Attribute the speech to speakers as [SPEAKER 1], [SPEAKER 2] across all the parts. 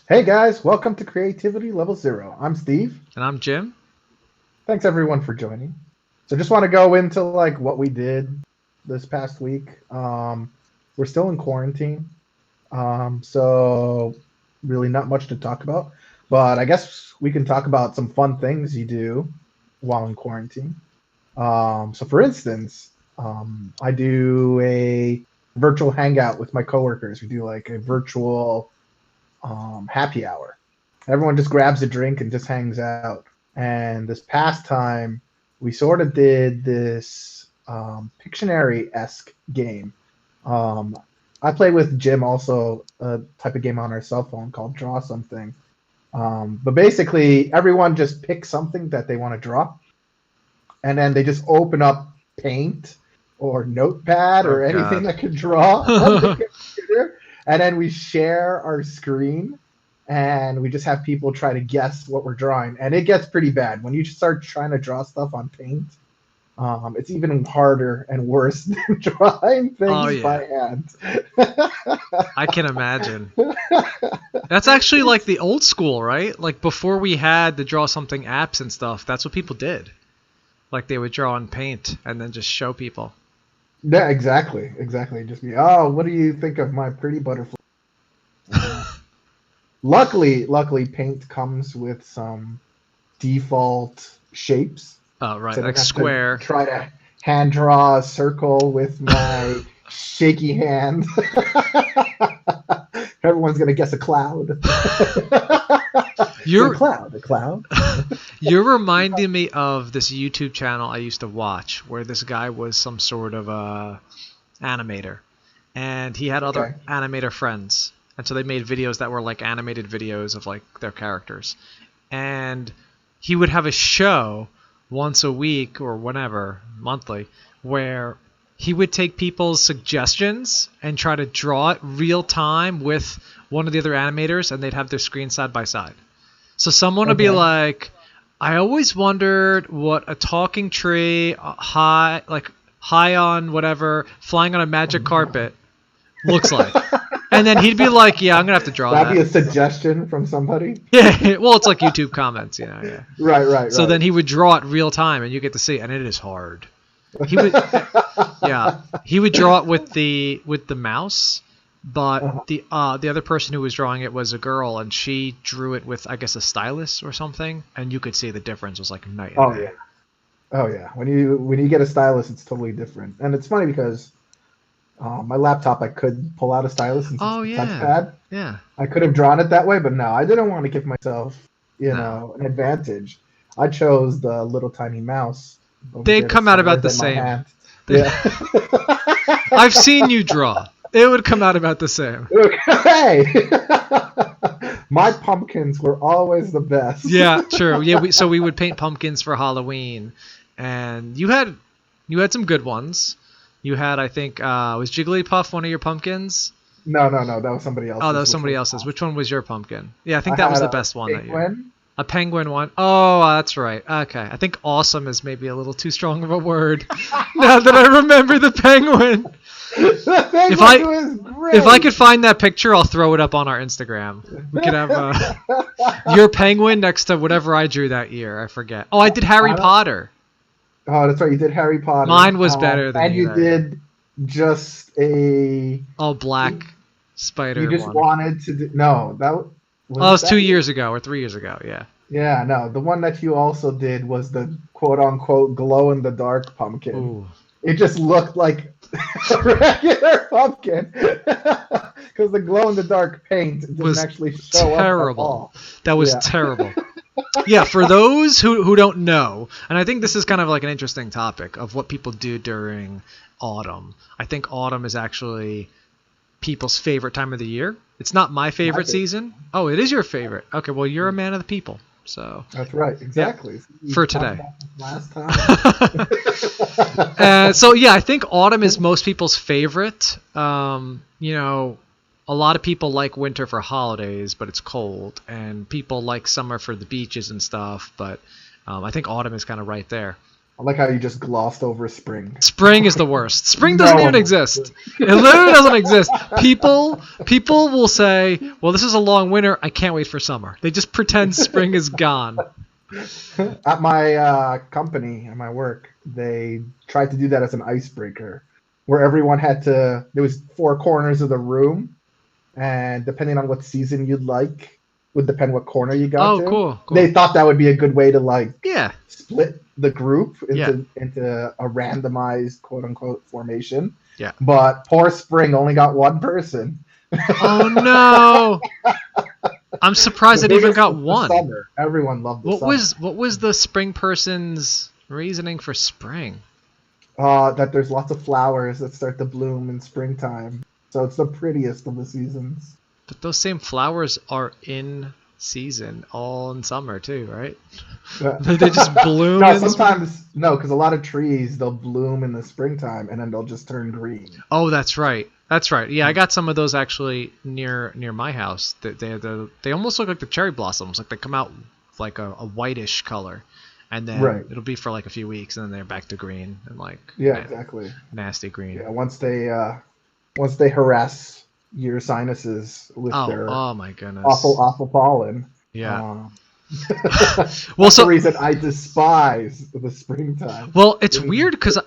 [SPEAKER 1] Hey guys, welcome to Creativity Level Zero. I'm Steve.
[SPEAKER 2] And I'm Jim.
[SPEAKER 1] Thanks everyone for joining. So just want to go into like what we did this past week. We're still in quarantine, so really not much to talk about. But I guess we can talk about some fun things you do while in quarantine. So for instance, I do a virtual hangout with my coworkers. We do like a virtual happy hour. Everyone just grabs a drink and just hangs out. And this past time, we sort of did this Pictionary esque game. Um, I play with Jim also a type of game on our cell phone called Draw Something. But basically, everyone just picks something that they want to draw, and then they just open up Paint or Notepad
[SPEAKER 2] Oh
[SPEAKER 1] or anything
[SPEAKER 2] God.
[SPEAKER 1] that can draw on the computer, and then we share our screen, and we just have people try to guess what we're drawing, and it gets pretty bad when you start trying to draw stuff on Paint. It's even harder and worse than drawing
[SPEAKER 2] Oh
[SPEAKER 1] things
[SPEAKER 2] yeah.
[SPEAKER 1] by hand.
[SPEAKER 2] I can imagine. That's actually like the old school, right? Like before we had the draw something apps and stuff, that's what people did. Like they would draw in paint and then just show people.
[SPEAKER 1] Yeah, exactly. Just be, oh, what do you think of my pretty butterfly? Um, luckily, Paint comes with some default shapes,
[SPEAKER 2] Oh right,
[SPEAKER 1] so I don't
[SPEAKER 2] like
[SPEAKER 1] have to
[SPEAKER 2] square.
[SPEAKER 1] try to hand draw a circle with my shaky hand. Everyone's gonna guess a cloud. It's a
[SPEAKER 2] You're
[SPEAKER 1] cloud, a cloud.
[SPEAKER 2] you're reminding me of this YouTube channel I used to watch where this guy was some sort of animator and he had other
[SPEAKER 1] Okay.
[SPEAKER 2] animator friends. And so they made videos that were like animated videos of like their characters. And he would have a show once a week or whenever, monthly, where he would take people's suggestions and try to draw it real time with one of the other animators, and they'd have their screen side by side. So someone would be
[SPEAKER 1] Okay.
[SPEAKER 2] like, I always wondered what a talking tree, high on whatever, flying on a magic carpet looks like. And then he'd be like, yeah, I'm going to have to draw
[SPEAKER 1] That'd be
[SPEAKER 2] that.
[SPEAKER 1] a suggestion from somebody.
[SPEAKER 2] Yeah, well, it's like YouTube comments, yeah. So
[SPEAKER 1] Right.
[SPEAKER 2] then he would draw it real time, and you get to see it, and it is hard. He would, yeah, he would draw it with the mouse, but
[SPEAKER 1] Uh-huh.
[SPEAKER 2] the other person who was drawing it was a girl, and she drew it with I guess a stylus or something, and you could see the difference was like night and
[SPEAKER 1] Oh
[SPEAKER 2] day.
[SPEAKER 1] yeah. Oh yeah. When you get a stylus, it's totally different, and it's funny because my laptop I could pull out a stylus since it's
[SPEAKER 2] Oh
[SPEAKER 1] the
[SPEAKER 2] yeah,
[SPEAKER 1] touchpad.
[SPEAKER 2] yeah,
[SPEAKER 1] I could have drawn it that way, but no, I didn't want to give myself,
[SPEAKER 2] no,
[SPEAKER 1] an advantage. I chose the little tiny mouse over
[SPEAKER 2] they'd
[SPEAKER 1] here the
[SPEAKER 2] come out about
[SPEAKER 1] size
[SPEAKER 2] the
[SPEAKER 1] of my
[SPEAKER 2] same.
[SPEAKER 1] hand. Yeah.
[SPEAKER 2] I've seen you draw. It would come out about the same.
[SPEAKER 1] Hey, my pumpkins were always the best.
[SPEAKER 2] Yeah, true. Yeah, so we would paint pumpkins for Halloween, and you had some good ones. You had, I think, was Jigglypuff one of your pumpkins?
[SPEAKER 1] No, that was somebody
[SPEAKER 2] Oh, that
[SPEAKER 1] else's,
[SPEAKER 2] was
[SPEAKER 1] which
[SPEAKER 2] somebody
[SPEAKER 1] was
[SPEAKER 2] else's. Which one was your pumpkin? Yeah, I
[SPEAKER 1] I
[SPEAKER 2] think that was
[SPEAKER 1] had
[SPEAKER 2] the
[SPEAKER 1] a
[SPEAKER 2] best one that year.
[SPEAKER 1] penguin.
[SPEAKER 2] A penguin one. Oh, that's right. Okay, I think awesome is maybe a little too strong of a word. Now that I remember the penguin.
[SPEAKER 1] The
[SPEAKER 2] If
[SPEAKER 1] penguin
[SPEAKER 2] I
[SPEAKER 1] was
[SPEAKER 2] if I
[SPEAKER 1] great.
[SPEAKER 2] could find that picture, I'll throw it up on our Instagram. We could have your penguin next to whatever I drew that year. I forget. Oh, I did Harry
[SPEAKER 1] I don't.
[SPEAKER 2] Potter.
[SPEAKER 1] Oh, that's right. You did Harry Potter,
[SPEAKER 2] Mine was better than
[SPEAKER 1] and
[SPEAKER 2] you
[SPEAKER 1] you
[SPEAKER 2] that year.
[SPEAKER 1] did just a.
[SPEAKER 2] Oh,
[SPEAKER 1] You,
[SPEAKER 2] black
[SPEAKER 1] you
[SPEAKER 2] spider
[SPEAKER 1] just
[SPEAKER 2] one.
[SPEAKER 1] wanted to do, no.
[SPEAKER 2] Oh,
[SPEAKER 1] Was
[SPEAKER 2] it
[SPEAKER 1] it
[SPEAKER 2] was
[SPEAKER 1] that year?
[SPEAKER 2] 2 years ago or 3 years ago. Yeah.
[SPEAKER 1] Yeah, no. The one that you also did was the quote unquote glow in the dark pumpkin.
[SPEAKER 2] Ooh,
[SPEAKER 1] It just looked like a regular pumpkin because the glow in the dark paint didn't
[SPEAKER 2] was
[SPEAKER 1] actually show up at
[SPEAKER 2] terrible.
[SPEAKER 1] all.
[SPEAKER 2] That was
[SPEAKER 1] Yeah.
[SPEAKER 2] terrible. Yeah, for those who don't know, and I think this is kind of like an interesting topic of what people do during autumn. I think autumn is actually people's favorite time of the year. It's not my
[SPEAKER 1] My
[SPEAKER 2] favorite
[SPEAKER 1] favorite.
[SPEAKER 2] season. Oh, it is your favorite. Okay, well, you're a man of the people. So,
[SPEAKER 1] That's right.
[SPEAKER 2] yeah,
[SPEAKER 1] Exactly. We
[SPEAKER 2] for
[SPEAKER 1] talked
[SPEAKER 2] today.
[SPEAKER 1] about this last time.
[SPEAKER 2] So yeah, I think autumn is most people's favorite. A lot of people like winter for holidays, but it's cold, and people like summer for the beaches and stuff. But I think autumn is kind of right there.
[SPEAKER 1] I like how you just glossed over spring.
[SPEAKER 2] Spring is the worst. Spring doesn't even
[SPEAKER 1] No.
[SPEAKER 2] exist. It literally doesn't exist. People will say, "Well, this is a long winter. I can't wait for summer." They just pretend spring is gone.
[SPEAKER 1] At my company, at my work, they tried to do that as an icebreaker, where everyone had to. There was four corners of the room, and depending on what season you'd like, would depend what corner you got
[SPEAKER 2] Oh,
[SPEAKER 1] to.
[SPEAKER 2] cool.
[SPEAKER 1] They thought that would be a good way to
[SPEAKER 2] Yeah.
[SPEAKER 1] split the group
[SPEAKER 2] Yeah.
[SPEAKER 1] into a randomized quote unquote formation.
[SPEAKER 2] Yeah.
[SPEAKER 1] But poor Spring only got one person.
[SPEAKER 2] Oh no. I'm surprised it even got
[SPEAKER 1] The
[SPEAKER 2] one.
[SPEAKER 1] summer. Everyone loved the summer.
[SPEAKER 2] What was the spring person's reasoning for spring?
[SPEAKER 1] That there's lots of flowers that start to bloom in springtime. So it's the prettiest of the seasons.
[SPEAKER 2] But those same flowers are in season all in summer too, right?
[SPEAKER 1] Yeah.
[SPEAKER 2] They just bloom.
[SPEAKER 1] No,
[SPEAKER 2] in spring?
[SPEAKER 1] sometimes no, because a lot of trees they'll bloom in the springtime and then they'll just turn green.
[SPEAKER 2] Oh, that's right. That's right. Yeah, I got some of those actually near my house. They almost look like the cherry blossoms. Like they come out like a whitish color, and then
[SPEAKER 1] Right.
[SPEAKER 2] it'll be for like a few weeks, and then they're back to green and like
[SPEAKER 1] Yeah, exactly.
[SPEAKER 2] nasty green.
[SPEAKER 1] Yeah, once they harass your sinuses with their
[SPEAKER 2] Oh my goodness.
[SPEAKER 1] awful pollen.
[SPEAKER 2] Yeah.
[SPEAKER 1] Well, that's the reason I despise the springtime.
[SPEAKER 2] Well, it's weird because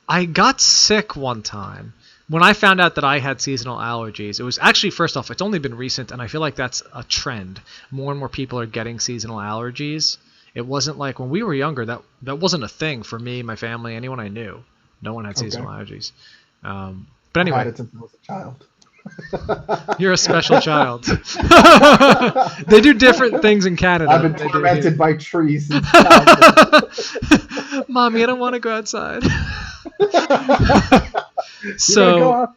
[SPEAKER 2] I got sick one time. When I found out that I had seasonal allergies, it was actually, first off, it's only been recent, and I feel like that's a trend. More and more people are getting seasonal allergies. It wasn't like when we were younger, that wasn't a thing for me, my family, anyone I knew. No one had seasonal allergies. But anyway.
[SPEAKER 1] I had it since I was a child.
[SPEAKER 2] You're a special child. They do different things in Canada.
[SPEAKER 1] I've been tormented by trees since childhood.
[SPEAKER 2] Mommy, I don't want to go outside. So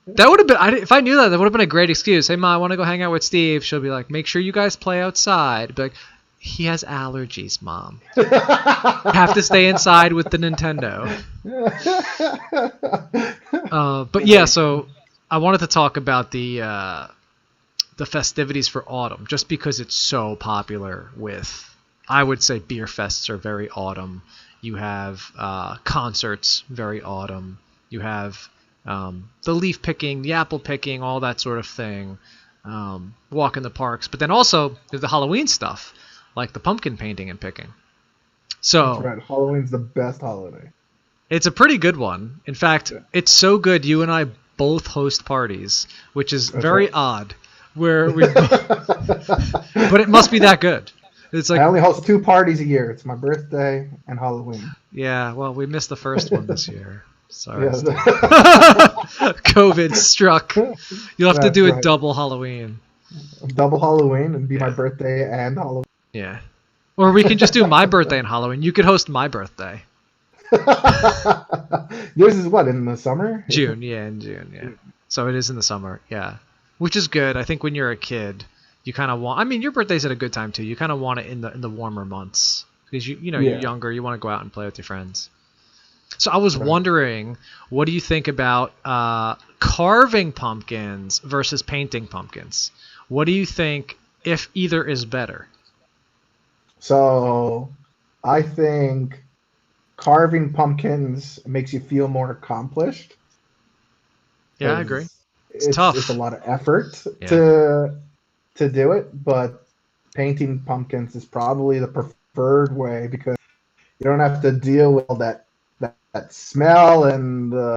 [SPEAKER 2] that would have been, if I knew that would have been a great excuse. Hey, Mom, I want to go hang out with Steve. She'll be like, make sure you guys play outside. Be like, he has allergies, Mom. Have to stay inside with the Nintendo. But yeah, so I wanted to talk about the festivities for autumn, just because it's so popular with, I would say beer fests are very autumn. You have concerts, very autumn. You have the leaf picking, the apple picking, all that sort of thing. Walk in the parks. But then also there's the Halloween stuff, like the pumpkin painting and picking. So
[SPEAKER 1] that's right. Halloween's the best holiday.
[SPEAKER 2] It's a pretty good one. In fact, It's so good you and I both host parties, which is very odd. Where we but it must be that good. It's like
[SPEAKER 1] I only host 2 parties a year. It's my birthday and Halloween.
[SPEAKER 2] Yeah, well, we missed the first one this year. Sorry.
[SPEAKER 1] Yeah.
[SPEAKER 2] COVID struck. You'll have to do a double Halloween.
[SPEAKER 1] Double Halloween and be my birthday and Halloween.
[SPEAKER 2] Yeah. Or we can just do my birthday and Halloween. You could host my birthday.
[SPEAKER 1] Yours is what, in the summer?
[SPEAKER 2] June, in June, yeah. So it is in the summer, yeah. Which is good. I think when you're a kid, you kind of want, I mean, your birthday's at a good time too. You kind of want it in the warmer months because you're younger, you want to go out and play with your friends. So I was wondering, what do you think about carving pumpkins versus painting pumpkins? What do you think, if either is better?
[SPEAKER 1] So I think carving pumpkins makes you feel more accomplished.
[SPEAKER 2] Yeah, I agree.
[SPEAKER 1] It's
[SPEAKER 2] tough.
[SPEAKER 1] It's a lot of effort to do it, but painting pumpkins is probably the preferred way because you don't have to deal with all that smell and the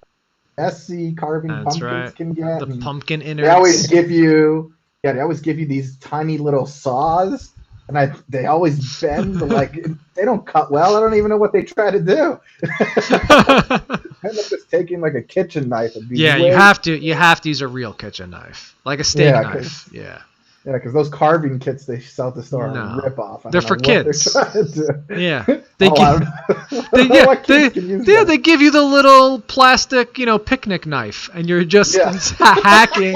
[SPEAKER 1] messy carving pumpkins can get.
[SPEAKER 2] The pumpkin innards.
[SPEAKER 1] They always give you these tiny little saws, and they always bend. Like they don't cut well. I don't even know what they try to do. I end up just taking like a kitchen knife and
[SPEAKER 2] you have to use a real kitchen knife, like a steak knife. Yeah.
[SPEAKER 1] Yeah, because those carving kits they sell at the store are a rip-off.
[SPEAKER 2] They're for kids. Yeah.
[SPEAKER 1] They
[SPEAKER 2] give you the little plastic, picnic knife, and you're just hacking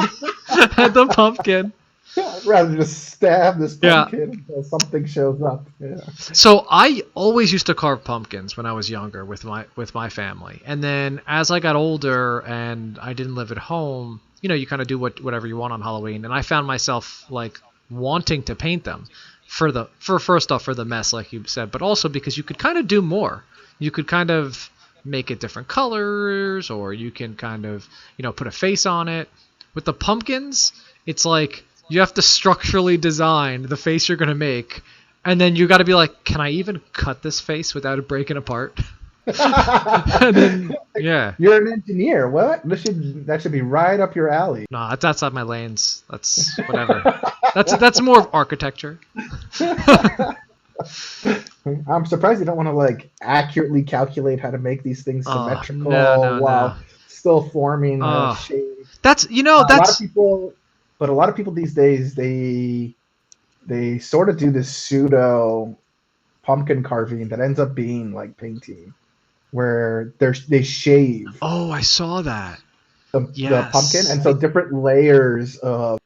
[SPEAKER 2] at the pumpkin.
[SPEAKER 1] I'd rather just stab this pumpkin until something shows up. Yeah.
[SPEAKER 2] So I always used to carve pumpkins when I was younger with my family, and then as I got older and I didn't live at home, you kind of do whatever you want on Halloween, and I found myself like wanting to paint them for first off for the mess, like you said, but also because you could kind of do more. you could kind of make it different colors, or you can kind of, put a face on it. With the pumpkins, it's like you have to structurally design the face you're going to make, and then you got to be like, can I even cut this face without it breaking apart? And then, yeah.
[SPEAKER 1] You're an engineer. What? That should be right up your alley.
[SPEAKER 2] No, that's outside my lanes. That's whatever. That's more of architecture.
[SPEAKER 1] I'm surprised you don't want to like accurately calculate how to make these things symmetrical while still forming a shape.
[SPEAKER 2] That's
[SPEAKER 1] a lot of people, but a lot of people these days they sort of do this pseudo pumpkin carving that ends up being like painting, where they shave.
[SPEAKER 2] Oh, I saw that.
[SPEAKER 1] The pumpkin, and so different layers of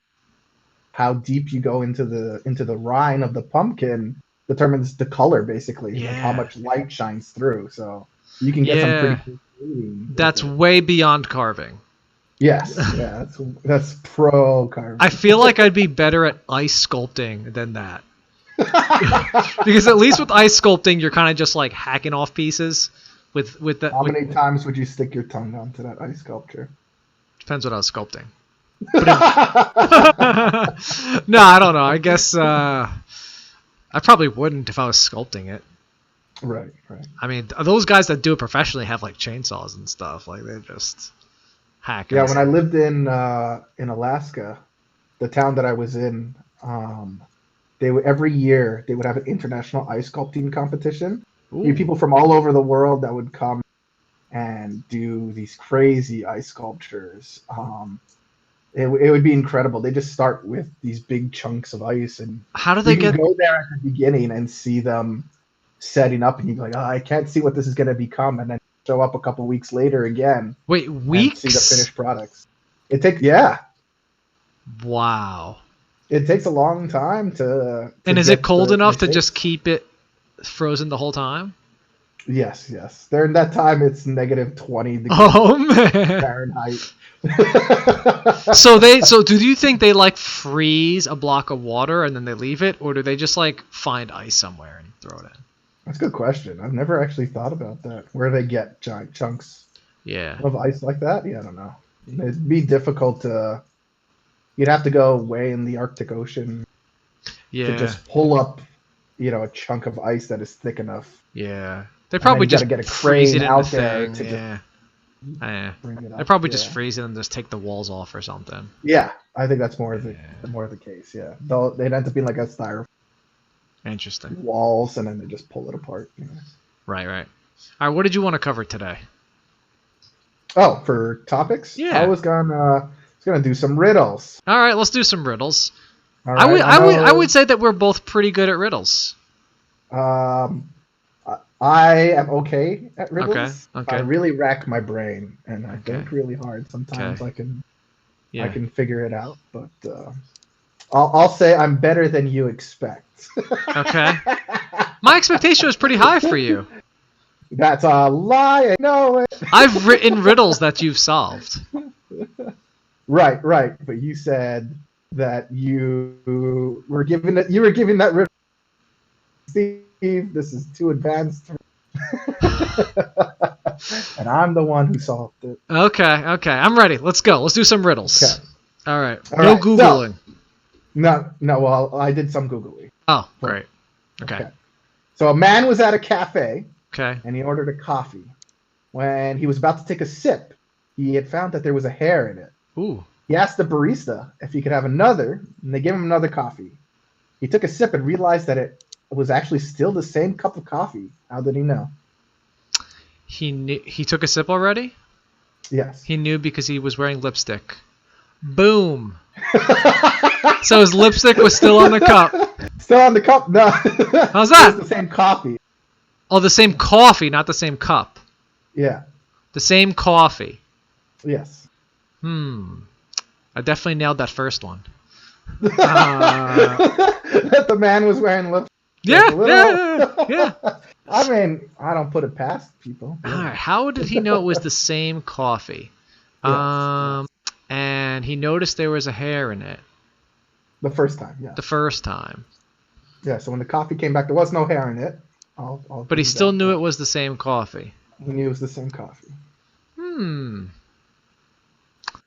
[SPEAKER 1] how deep you go into the rind of the pumpkin determines the color, basically, like how much light shines through. So you can get some pretty cool shading.
[SPEAKER 2] That's way beyond carving.
[SPEAKER 1] Yes, yeah, that's pro carving.
[SPEAKER 2] I feel like I'd be better at ice sculpting than that. Because at least with ice sculpting, you're kind of just like hacking off pieces. With that.
[SPEAKER 1] How many times would you stick your tongue onto that ice sculpture?
[SPEAKER 2] Depends what I was sculpting. No, I don't know. I guess I probably wouldn't if I was sculpting it.
[SPEAKER 1] Right.
[SPEAKER 2] I mean, those guys that do it professionally have like chainsaws and stuff. Like they just hack.
[SPEAKER 1] Yeah, when I lived in Alaska, the town that I was in, every year they would have an international ice sculpting competition. People from all over the world that would come and do these crazy ice sculptures. It would be incredible. They just start with these big chunks of ice, and
[SPEAKER 2] how do they
[SPEAKER 1] go there at the beginning and see them setting up, and you'd be like, I can't see what this is going to become, and then show up a couple weeks later again.
[SPEAKER 2] Wait, weeks?
[SPEAKER 1] And see the finished products.
[SPEAKER 2] Wow.
[SPEAKER 1] It takes a long time to
[SPEAKER 2] and is it cold enough to just keep it frozen the whole time?
[SPEAKER 1] Yes. During that time, it's -20 degrees Fahrenheit.
[SPEAKER 2] So do you think they like freeze a block of water and then they leave it, or do they just like find ice somewhere and throw it in?
[SPEAKER 1] That's a good question. I've never actually thought about that. Where they get giant chunks of ice like that? Yeah, I don't know. It'd be difficult to. You'd have to go way in the Arctic Ocean to just pull up, a chunk of ice that is thick enough.
[SPEAKER 2] Yeah, they probably just
[SPEAKER 1] get a
[SPEAKER 2] freeze it in
[SPEAKER 1] out
[SPEAKER 2] the
[SPEAKER 1] there
[SPEAKER 2] thing.
[SPEAKER 1] to
[SPEAKER 2] bring it up. They probably just freeze it and just take the walls off or something.
[SPEAKER 1] Yeah, I think that's more of the case. Yeah, they'd end up being like a styrofoam.
[SPEAKER 2] Interesting.
[SPEAKER 1] Walls, and then they just pull it apart.
[SPEAKER 2] Right. All right, what did you want to cover today?
[SPEAKER 1] Oh, for topics?
[SPEAKER 2] Yeah.
[SPEAKER 1] I was gonna do some riddles.
[SPEAKER 2] All right, let's do some riddles.
[SPEAKER 1] All right,
[SPEAKER 2] I would say that we're both pretty good at riddles.
[SPEAKER 1] I am okay at riddles.
[SPEAKER 2] Okay.
[SPEAKER 1] I really rack my brain, and I think really hard. Sometimes I can figure it out, but I'll say I'm better than you expect.
[SPEAKER 2] Okay. My expectation was pretty high for you.
[SPEAKER 1] That's a lie. I know it.
[SPEAKER 2] I've written riddles that you've solved.
[SPEAKER 1] Right. But you said that you were giving that riddle. Steve, this is too advanced. And I'm the one who solved it.
[SPEAKER 2] Okay. I'm ready. Let's go. Let's do some riddles.
[SPEAKER 1] Okay.
[SPEAKER 2] All right. No Googling.
[SPEAKER 1] No. Well, I did some Googling.
[SPEAKER 2] Oh, great. Okay.
[SPEAKER 1] So a man was at a cafe.
[SPEAKER 2] Okay.
[SPEAKER 1] And he ordered a coffee. When he was about to take a sip, he had found that there was a hair in it.
[SPEAKER 2] Ooh.
[SPEAKER 1] He asked the barista if he could have another, and they gave him another coffee. He took a sip and realized that it was actually still the same cup of coffee. How did he know?
[SPEAKER 2] He took a sip already?
[SPEAKER 1] Yes.
[SPEAKER 2] He knew because he was wearing lipstick. Boom. So his lipstick was still on the cup.
[SPEAKER 1] Still on the cup? No.
[SPEAKER 2] How's that?
[SPEAKER 1] It was the same coffee.
[SPEAKER 2] Oh, the same coffee, not the same cup.
[SPEAKER 1] Yeah.
[SPEAKER 2] The same coffee.
[SPEAKER 1] Yes.
[SPEAKER 2] I definitely nailed that first one.
[SPEAKER 1] That the man was wearing lipstick.
[SPEAKER 2] Yeah.
[SPEAKER 1] I mean, I don't put it past people.
[SPEAKER 2] All right. How did he know it was the same coffee?
[SPEAKER 1] Yes.
[SPEAKER 2] And he noticed there was a hair in it.
[SPEAKER 1] The first time, yeah.
[SPEAKER 2] The first time.
[SPEAKER 1] Yeah, so when the coffee came back, there was no hair in it. I'll
[SPEAKER 2] But he
[SPEAKER 1] give you
[SPEAKER 2] still
[SPEAKER 1] that.
[SPEAKER 2] knew it was the same coffee.
[SPEAKER 1] He knew it was the same coffee.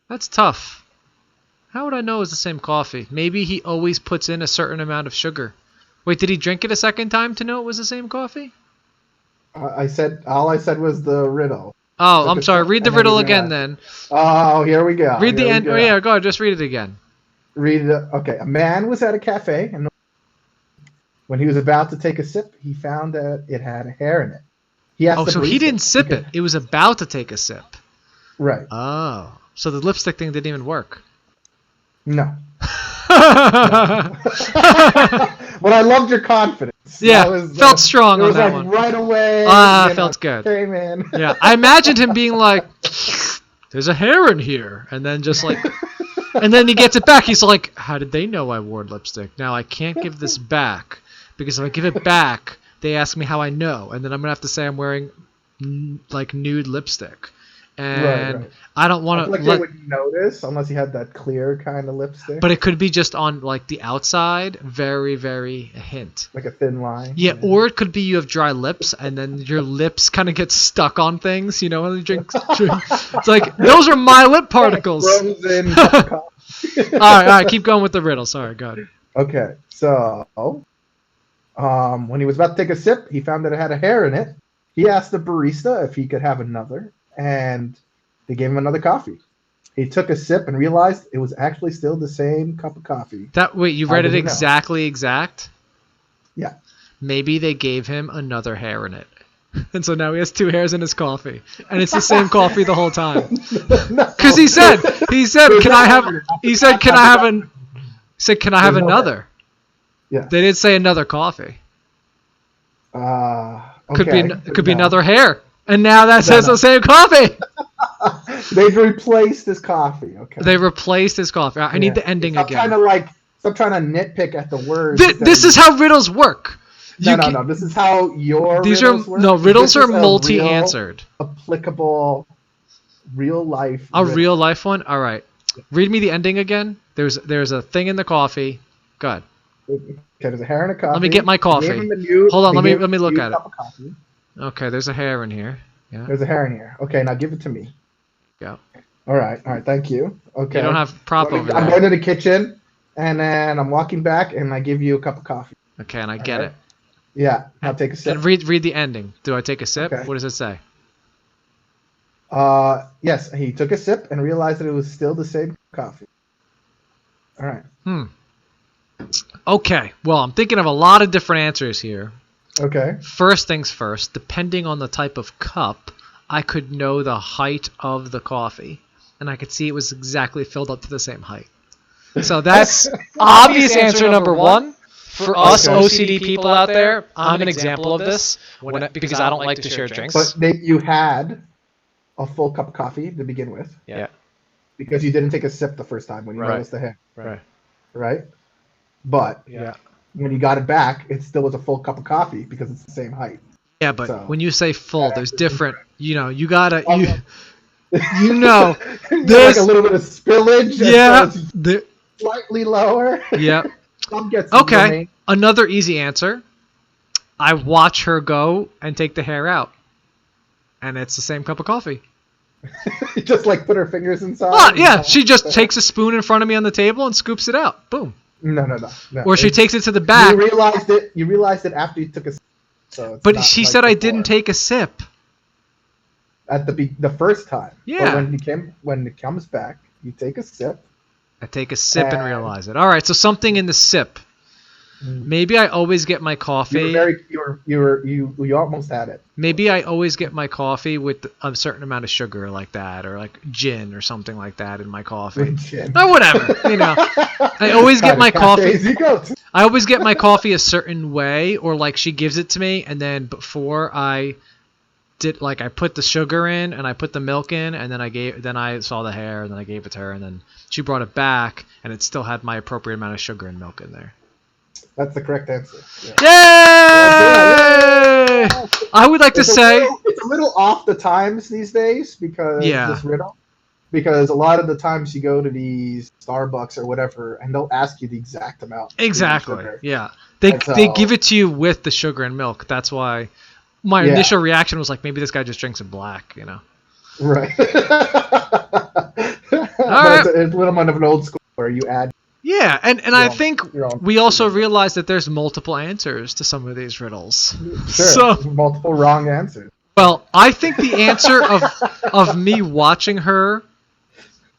[SPEAKER 2] That's tough. How would I know it was the same coffee? Maybe he always puts in a certain amount of sugar. Wait, did he drink it a second time to know it was the same coffee?
[SPEAKER 1] All I said was the riddle.
[SPEAKER 2] Oh,
[SPEAKER 1] Took
[SPEAKER 2] I'm
[SPEAKER 1] a
[SPEAKER 2] sorry.
[SPEAKER 1] sip,
[SPEAKER 2] Read the
[SPEAKER 1] and then he
[SPEAKER 2] riddle again
[SPEAKER 1] realized it.
[SPEAKER 2] then.
[SPEAKER 1] Oh, here we go.
[SPEAKER 2] Read the
[SPEAKER 1] Here we
[SPEAKER 2] end. Oh,
[SPEAKER 1] go.
[SPEAKER 2] yeah, go ahead. Just read it again.
[SPEAKER 1] Read it. Okay. A man was at a cafe, and when he was about to take a sip, he found that it had a hair in it. He asked
[SPEAKER 2] Oh,
[SPEAKER 1] the
[SPEAKER 2] so he
[SPEAKER 1] barista
[SPEAKER 2] didn't
[SPEAKER 1] if
[SPEAKER 2] sip
[SPEAKER 1] could-
[SPEAKER 2] it. It was about to take a sip.
[SPEAKER 1] Right.
[SPEAKER 2] Oh. So the lipstick thing didn't even work.
[SPEAKER 1] No. But I loved your confidence.
[SPEAKER 2] Yeah,
[SPEAKER 1] That was,
[SPEAKER 2] felt strong
[SPEAKER 1] it
[SPEAKER 2] on
[SPEAKER 1] was
[SPEAKER 2] that
[SPEAKER 1] like
[SPEAKER 2] one.
[SPEAKER 1] right away.
[SPEAKER 2] Felt good.
[SPEAKER 1] Hey, man.
[SPEAKER 2] Yeah, I imagined him being like, there's a hair in here. And then just like, and then he gets it back. He's like, how did they know I wore lipstick? Now I can't give this back because if I give it back, they ask me how I know. And then I'm going to have to say I'm wearing like nude lipstick. And
[SPEAKER 1] Right.
[SPEAKER 2] I don't
[SPEAKER 1] I
[SPEAKER 2] want
[SPEAKER 1] feel
[SPEAKER 2] to
[SPEAKER 1] like they would notice unless you had that clear kind of lipstick.
[SPEAKER 2] but it could be just on like the outside, very, very a hint.
[SPEAKER 1] Like a thin line.
[SPEAKER 2] Yeah, or it could be you have dry lips and then your lips kind of get stuck on things, you know, when you drink. It's like, those are my lip particles.
[SPEAKER 1] Frozen cup of coffee.
[SPEAKER 2] all right, keep going with the riddle. Sorry, go ahead.
[SPEAKER 1] Okay, so when he was about to take a sip, he found that it had a hair in it. He asked the barista if he could have another, and they gave him another coffee. He took a sip and realized it was actually still the same cup of coffee.
[SPEAKER 2] Wait, you read
[SPEAKER 1] How
[SPEAKER 2] it
[SPEAKER 1] did he know?
[SPEAKER 2] exact?
[SPEAKER 1] Yeah.
[SPEAKER 2] Maybe they gave him another hair in it. And so now he has 2 hairs in his coffee. And it's the same coffee the whole time. Because he said, can I have another?
[SPEAKER 1] Yeah.
[SPEAKER 2] They did say another coffee.
[SPEAKER 1] Okay.
[SPEAKER 2] Could be another hair. And now that says the same coffee.
[SPEAKER 1] They've replaced his coffee. Okay.
[SPEAKER 2] They replaced his coffee. I need the ending
[SPEAKER 1] Stop
[SPEAKER 2] again.
[SPEAKER 1] Stop trying to nitpick at the words.
[SPEAKER 2] This is how riddles work.
[SPEAKER 1] No. This is how your
[SPEAKER 2] these
[SPEAKER 1] riddles
[SPEAKER 2] are
[SPEAKER 1] work.
[SPEAKER 2] no riddles
[SPEAKER 1] This
[SPEAKER 2] are
[SPEAKER 1] is a
[SPEAKER 2] multi-answered.
[SPEAKER 1] real, applicable, real life.
[SPEAKER 2] A
[SPEAKER 1] riddle.
[SPEAKER 2] real life one. All right. Read me the ending again. There's a thing in the coffee. Go ahead.
[SPEAKER 1] Okay, there's a hair in a coffee.
[SPEAKER 2] Let me get my coffee. Hold on, let me look at it. Okay, there's a hair in here. Yeah.
[SPEAKER 1] There's a hair in here. Okay, now give it to me.
[SPEAKER 2] Go.
[SPEAKER 1] All right, thank you. Okay.
[SPEAKER 2] You don't have prop over
[SPEAKER 1] I'm
[SPEAKER 2] there.
[SPEAKER 1] going to the kitchen, and then I'm walking back, and I give you a cup of coffee.
[SPEAKER 2] Okay, and I get it.
[SPEAKER 1] Yeah, I'll take a sip.
[SPEAKER 2] And read the ending. Do I take a sip?
[SPEAKER 1] Okay.
[SPEAKER 2] What does it say?
[SPEAKER 1] Yes, he took a sip and realized that it was still the same coffee. All right.
[SPEAKER 2] Okay. Well, I'm thinking of a lot of different answers here.
[SPEAKER 1] Okay.
[SPEAKER 2] First things first, depending on the type of cup, I could know the height of the coffee, and I could see it was exactly filled up to the same height. So that's obvious answer number one. For us OCD people out there, I'm an example of this because I don't like to share drinks.
[SPEAKER 1] But you had a full cup of coffee to begin with.
[SPEAKER 2] Yeah.
[SPEAKER 1] Because you didn't take a sip the first time when you noticed the hair. Right? But when you got it back, it still was a full cup of coffee because it's the same height.
[SPEAKER 2] Yeah, but when you say full, there's different. You gotta there's
[SPEAKER 1] like a little bit of spillage.
[SPEAKER 2] Yeah.
[SPEAKER 1] So slightly lower.
[SPEAKER 2] Yeah. Okay. Another easy answer. I watch her go and take the hair out, and it's the same cup of coffee.
[SPEAKER 1] Just like put her fingers inside.
[SPEAKER 2] Yeah, she just takes a spoon in front of me on the table and scoops it out. Boom.
[SPEAKER 1] No.
[SPEAKER 2] Or she takes it to the back.
[SPEAKER 1] You realized it after you took a sip. So
[SPEAKER 2] but she said I didn't take a sip.
[SPEAKER 1] At the first time.
[SPEAKER 2] Yeah.
[SPEAKER 1] But when it comes back, you take a sip.
[SPEAKER 2] I take a sip and realize it. All right, so something in the sip. Maybe I always get my coffee.
[SPEAKER 1] You almost had it.
[SPEAKER 2] Maybe I always get my coffee with a certain amount of sugar like that, or like gin or something like that in my coffee. Or whatever, I always get my coffee. I always get my coffee a certain way, or like she gives it to me, and then before I did, like I put the sugar in and I put the milk in, and then I saw the hair, and then I gave it to her, and then she brought it back, and it still had my appropriate amount of sugar and milk in there.
[SPEAKER 1] That's the correct answer.
[SPEAKER 2] Yeah. Yay! I would like to say
[SPEAKER 1] it's a little off the times these days because this riddle. because a lot of the times you go to these Starbucks or whatever, and they'll ask you the exact amount. Of
[SPEAKER 2] Exactly.
[SPEAKER 1] sugar.
[SPEAKER 2] Yeah.
[SPEAKER 1] And
[SPEAKER 2] They give it to you with the sugar and milk. That's why my initial reaction was like, maybe this guy just drinks it black, you know.
[SPEAKER 1] Right.
[SPEAKER 2] All right.
[SPEAKER 1] It's a little bit of an old school where you add.
[SPEAKER 2] Yeah, and I think we also
[SPEAKER 1] sugar.
[SPEAKER 2] realized that there's multiple answers to some of these riddles.
[SPEAKER 1] Sure.
[SPEAKER 2] So,
[SPEAKER 1] Multiple wrong answers.
[SPEAKER 2] well, I think the answer of me watching her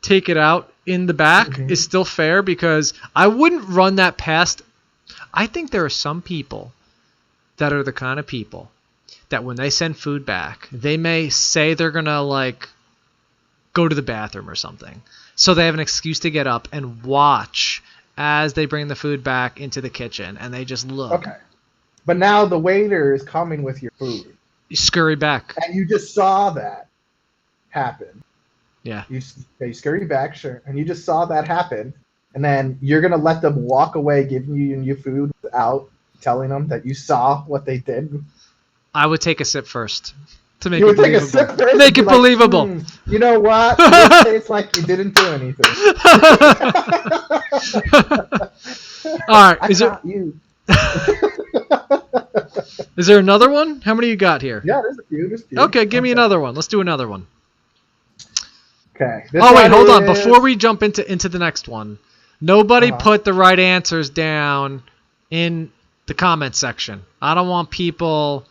[SPEAKER 2] take it out in the back is still fair because I wouldn't run that past. I think there are some people that are the kind of people that when they send food back, they may say they're going to like go to the bathroom or something. So they have an excuse to get up and watch as they bring the food back into the kitchen and they just look.
[SPEAKER 1] Okay. But now the waiter is coming with your food.
[SPEAKER 2] You scurry back.
[SPEAKER 1] And you just saw that happen.
[SPEAKER 2] Yeah.
[SPEAKER 1] You scurry back, sure. And you just saw that happen. And then you're going to let them walk away giving you your food without telling them that you saw what they did?
[SPEAKER 2] I would take a sip first to make
[SPEAKER 1] You
[SPEAKER 2] it
[SPEAKER 1] would take a
[SPEAKER 2] believable.
[SPEAKER 1] sip first?
[SPEAKER 2] Make it
[SPEAKER 1] Like,
[SPEAKER 2] believable.
[SPEAKER 1] You know what? It tastes like you didn't do anything.
[SPEAKER 2] All right.
[SPEAKER 1] I got you.
[SPEAKER 2] Is there another one? How many you got here?
[SPEAKER 1] Yeah, there's a few.
[SPEAKER 2] Okay, give me another one. Let's do another one.
[SPEAKER 1] Okay.
[SPEAKER 2] Oh, wait, hold on. Before we jump into the next one, nobody put the right answers down in the comment section. I don't want people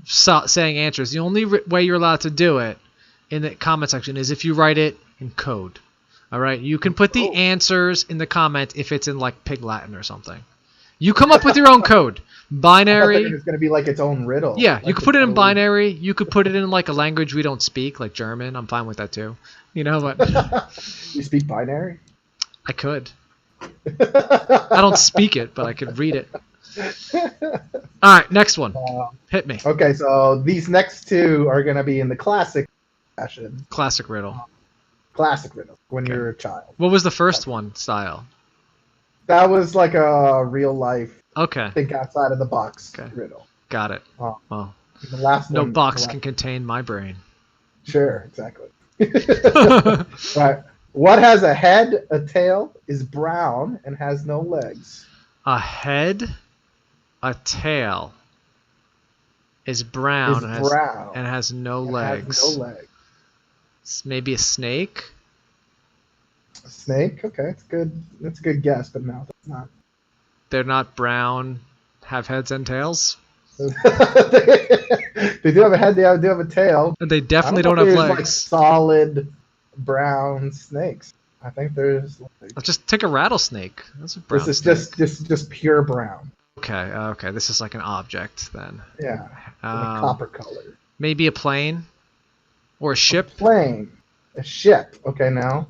[SPEAKER 2] saying answers. The only way you're allowed to do it in the comment section is if you write it in code. All right? You can put the answers in the comment if it's in like Pig Latin or something. You come up with your own code. Binary.
[SPEAKER 1] It's going to be like its own riddle.
[SPEAKER 2] Yeah,
[SPEAKER 1] like
[SPEAKER 2] you could put it in binary. You could put it in like a language we don't speak, like German. I'm fine with that too. You know, but
[SPEAKER 1] you speak binary?
[SPEAKER 2] I could. I don't speak it, but I could read it. All right, next one. Hit me.
[SPEAKER 1] Okay, so these next two are going to be in the classic fashion.
[SPEAKER 2] Classic riddle.
[SPEAKER 1] Classic riddle when you're a child.
[SPEAKER 2] What was the first one style?
[SPEAKER 1] That was like a real life.
[SPEAKER 2] Okay.
[SPEAKER 1] Think outside of the box riddle.
[SPEAKER 2] Got it. Well,
[SPEAKER 1] the last
[SPEAKER 2] no
[SPEAKER 1] one,
[SPEAKER 2] box can contain my brain.
[SPEAKER 1] Sure, exactly. Right. What has a head, a tail, is brown, and has no legs?
[SPEAKER 2] A head, a tail, is brown, and has no legs.
[SPEAKER 1] Has no legs.
[SPEAKER 2] It's maybe a snake.
[SPEAKER 1] A snake? Okay, that's good. That's a good guess, but no, that's not.
[SPEAKER 2] They're not brown, have heads and tails?
[SPEAKER 1] They do have a head, they do have a tail.
[SPEAKER 2] And they definitely don't have legs.
[SPEAKER 1] Like solid brown snakes. I think there's.
[SPEAKER 2] Let's just take a rattlesnake. That's a brown
[SPEAKER 1] snake. This is just pure brown.
[SPEAKER 2] Okay. This is like an object then.
[SPEAKER 1] Yeah. Copper color.
[SPEAKER 2] Maybe a plane, or a ship.
[SPEAKER 1] A plane, a ship. Okay, no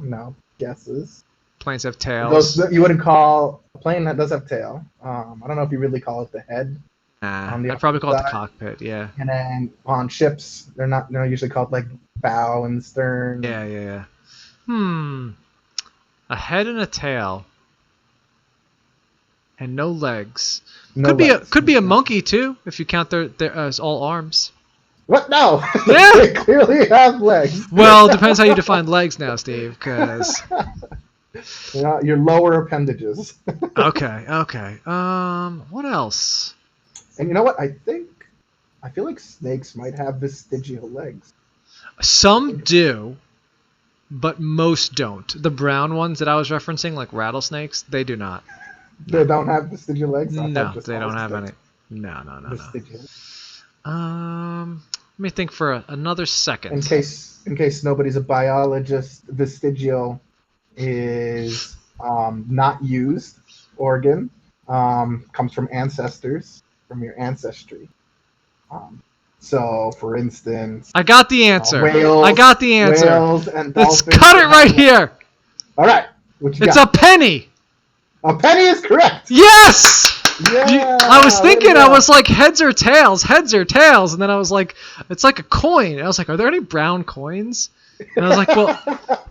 [SPEAKER 1] guesses.
[SPEAKER 2] Planes have tails.
[SPEAKER 1] You wouldn't call a plane that does have tail. I don't know if you really call it the head.
[SPEAKER 2] I'd probably call it the cockpit. Yeah.
[SPEAKER 1] And then on ships, they're usually called like bow and stern.
[SPEAKER 2] Yeah. A head and a tail, and no legs. Could be a monkey too, if you count their as all arms.
[SPEAKER 1] What? No.
[SPEAKER 2] Yeah.
[SPEAKER 1] They clearly have legs.
[SPEAKER 2] Well, it depends how you define legs now, Steve. Because
[SPEAKER 1] your lower appendages.
[SPEAKER 2] Okay. What else?
[SPEAKER 1] And you know what? I feel like snakes might have vestigial legs.
[SPEAKER 2] Some do, but most don't. The brown ones that I was referencing, like rattlesnakes, they do not.
[SPEAKER 1] They don't have vestigial legs?
[SPEAKER 2] No, they don't have any. No.
[SPEAKER 1] Vestigial.
[SPEAKER 2] Let me think for another second.
[SPEAKER 1] In case nobody's a biologist, vestigial is not used organ. Comes from ancestors, from your ancestry. So, for instance,
[SPEAKER 2] I got the answer.
[SPEAKER 1] Whales, Whales and
[SPEAKER 2] let's cut it right here.
[SPEAKER 1] All right. What you
[SPEAKER 2] it's
[SPEAKER 1] got?
[SPEAKER 2] A penny.
[SPEAKER 1] A penny is correct.
[SPEAKER 2] Yes.
[SPEAKER 1] Yeah.
[SPEAKER 2] I was thinking, I was like, heads or tails, and then I was like, it's like a coin. I was like, are there any brown coins? And I was like, well,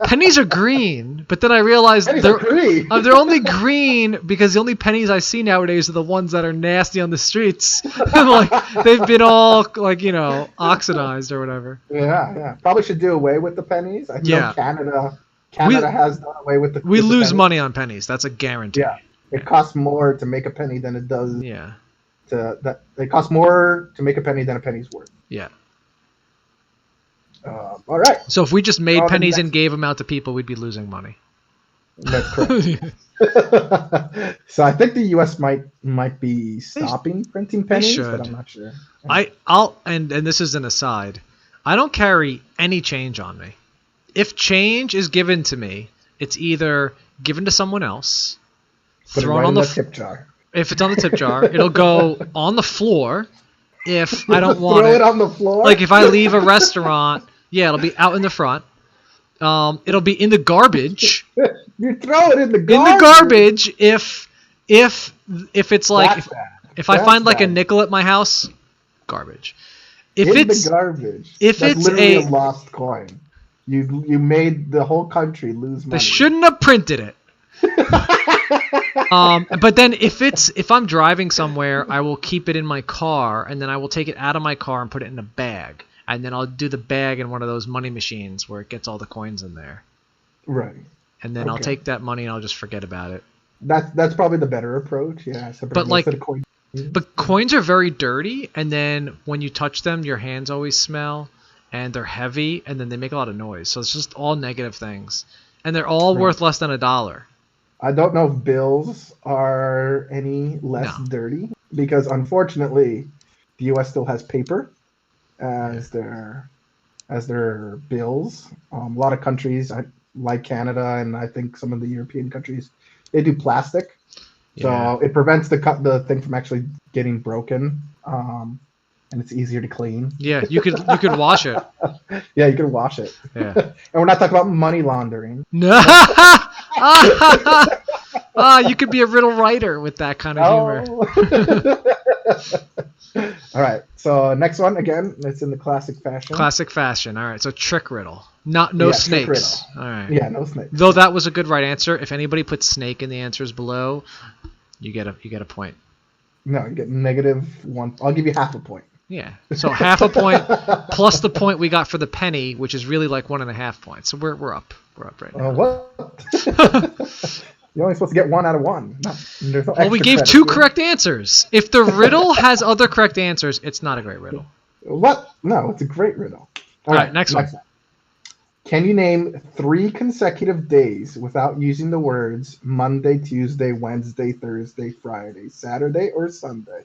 [SPEAKER 2] pennies are green, but then I realized
[SPEAKER 1] Pennies are green.
[SPEAKER 2] they're only green because the only pennies I see nowadays are the ones that are nasty on the streets. Like they've been all like, you know, oxidized or whatever.
[SPEAKER 1] Yeah. Probably should do away with the pennies. I know Canada has done away with the.
[SPEAKER 2] We lose
[SPEAKER 1] pennies.
[SPEAKER 2] money on pennies. That's a guarantee.
[SPEAKER 1] Yeah, it costs more to make a penny than it does.
[SPEAKER 2] Yeah.
[SPEAKER 1] It costs more to make a penny than a penny's worth.
[SPEAKER 2] Yeah.
[SPEAKER 1] All right.
[SPEAKER 2] So if we just made pennies and gave them out to people, we'd be losing money.
[SPEAKER 1] That's correct. So I think the U.S. might be stopping printing pennies, but I'm not sure.
[SPEAKER 2] And this is an aside. I don't carry any change on me. If change is given to me, it's either given to someone else, thrown on the
[SPEAKER 1] tip jar.
[SPEAKER 2] If it's on the tip jar, it'll go on the floor. If I don't want
[SPEAKER 1] throw it on the floor.
[SPEAKER 2] Like if I leave a restaurant, yeah, it'll be out in the front. It'll be in the garbage.
[SPEAKER 1] You throw it in the garbage.
[SPEAKER 2] In the garbage. If it's like if I find like a nickel at my house, garbage. If it's
[SPEAKER 1] the garbage.
[SPEAKER 2] If
[SPEAKER 1] That's
[SPEAKER 2] it's
[SPEAKER 1] literally a lost coin. You made the whole country lose money.
[SPEAKER 2] They shouldn't have printed it. But then if I'm driving somewhere, I will keep it in my car, and then I will take it out of my car and put it in a bag, and then I'll do the bag in one of those money machines where it gets all the coins in there.
[SPEAKER 1] Right.
[SPEAKER 2] And then I'll take that money and I'll just forget about it.
[SPEAKER 1] That's probably the better approach. Yeah.
[SPEAKER 2] But coins are very dirty, and then when you touch them, your hands always smell, and they're heavy, and then they make a lot of noise. So it's just all negative things, and they're all worth less than $1.
[SPEAKER 1] I don't know if bills are any less dirty because unfortunately, the U.S. still has paper as their bills. A lot of countries, like Canada, and I think some of the European countries, they do plastic, so it prevents the thing from actually getting broken, and it's easier to clean.
[SPEAKER 2] Yeah, you could wash it.
[SPEAKER 1] Yeah, you can wash it.
[SPEAKER 2] Yeah,
[SPEAKER 1] and we're not talking about money laundering.
[SPEAKER 2] No. You could be a riddle writer with that kind of humor.
[SPEAKER 1] All right. So next one, again, it's in the classic fashion.
[SPEAKER 2] Classic fashion. All right. So trick riddle. No snakes. All right.
[SPEAKER 1] Yeah, no snakes.
[SPEAKER 2] Though that was a good right answer. If anybody puts snake in the answers below, you get a point.
[SPEAKER 1] No, you get -1. I'll give you half a point.
[SPEAKER 2] Yeah. So half a point plus the point we got for the penny, which is really like 1.5 points. So we're up. We're up right now.
[SPEAKER 1] What? You're only supposed to get 1 out of 1.
[SPEAKER 2] Well, we gave 2 correct answers. If the riddle has other correct answers, it's not a great riddle.
[SPEAKER 1] What? No, it's a great riddle.
[SPEAKER 2] All right, next one.
[SPEAKER 1] Can you name 3 consecutive days without using the words Monday, Tuesday, Wednesday, Thursday, Friday, Saturday, or Sunday?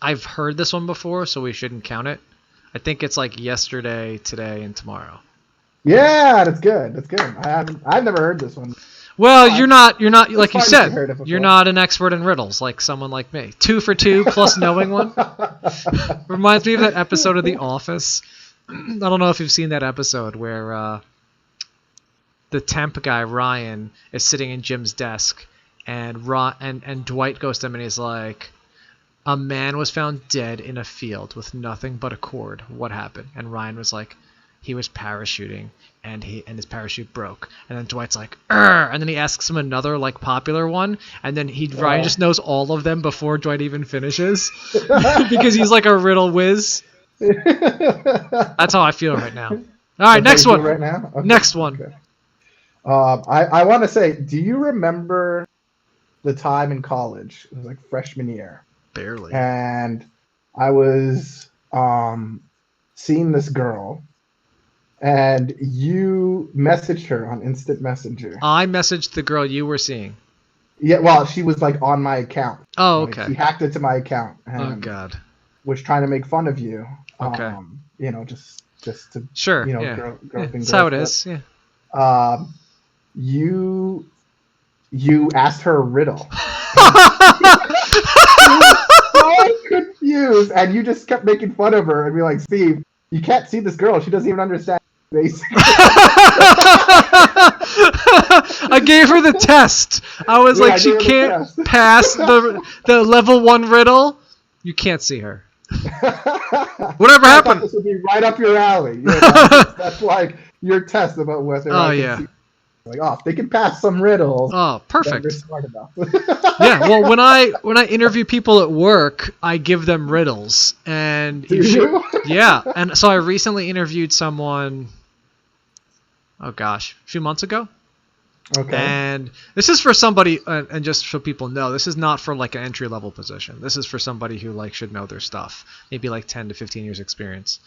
[SPEAKER 2] I've heard this one before, so we shouldn't count it. I think it's like yesterday, today, and tomorrow.
[SPEAKER 1] Yeah, that's good. That's good. I've never heard this one.
[SPEAKER 2] Well, you're not like you said. You're not an expert in riddles like someone like me. 2 for 2 plus knowing one. Reminds me of that episode of The Office. I don't know if you've seen that episode where the temp guy Ryan is sitting in Jim's desk, and Dwight goes to him and he's like, "A man was found dead in a field with nothing but a cord. What happened?" And Ryan was like, "He was parachuting, and his parachute broke." And then Dwight's like, "Urgh!" And then he asks him another like popular one, and then Ryan just knows all of them before Dwight even finishes because he's like a riddle whiz. That's how I feel right now. All right, next one.
[SPEAKER 1] Right now? Okay.
[SPEAKER 2] Next one.
[SPEAKER 1] Okay. I want to say, do you remember the time in college? It was like freshman year.
[SPEAKER 2] Barely.
[SPEAKER 1] And I was seeing this girl. And you messaged her on Instant Messenger.
[SPEAKER 2] I messaged the girl you were seeing.
[SPEAKER 1] Yeah, well, she was like on my account.
[SPEAKER 2] Oh, okay.
[SPEAKER 1] She hacked into my account. And
[SPEAKER 2] oh God.
[SPEAKER 1] Was trying to make fun of you.
[SPEAKER 2] Okay.
[SPEAKER 1] Just to
[SPEAKER 2] sure.
[SPEAKER 1] Yeah.
[SPEAKER 2] Girl that's how it is. Yeah.
[SPEAKER 1] You asked her a riddle. So confused, and you just kept making fun of her and be like, "Steve, you can't see this girl. She doesn't even understand." Basically.
[SPEAKER 2] I gave her the test. I was like, she can't pass the level 1 riddle. You can't see her. Whatever
[SPEAKER 1] I thought
[SPEAKER 2] happened?
[SPEAKER 1] this would be right up your alley. That's like your test about whether
[SPEAKER 2] Oh
[SPEAKER 1] I can
[SPEAKER 2] yeah.
[SPEAKER 1] see. Like, oh, if they can pass some riddles,
[SPEAKER 2] Oh,
[SPEAKER 1] then they're
[SPEAKER 2] perfect.
[SPEAKER 1] smart enough.
[SPEAKER 2] Yeah, well, when I interview people at work, I give them riddles, and
[SPEAKER 1] Do
[SPEAKER 2] you should.
[SPEAKER 1] you?
[SPEAKER 2] Yeah, and so I recently interviewed someone. Oh gosh, a few months ago,
[SPEAKER 1] Okay.
[SPEAKER 2] and this is for somebody, and just so people know, this is not for like an entry level position. This is for somebody who like should know their stuff, maybe like 10 to 15 years experience.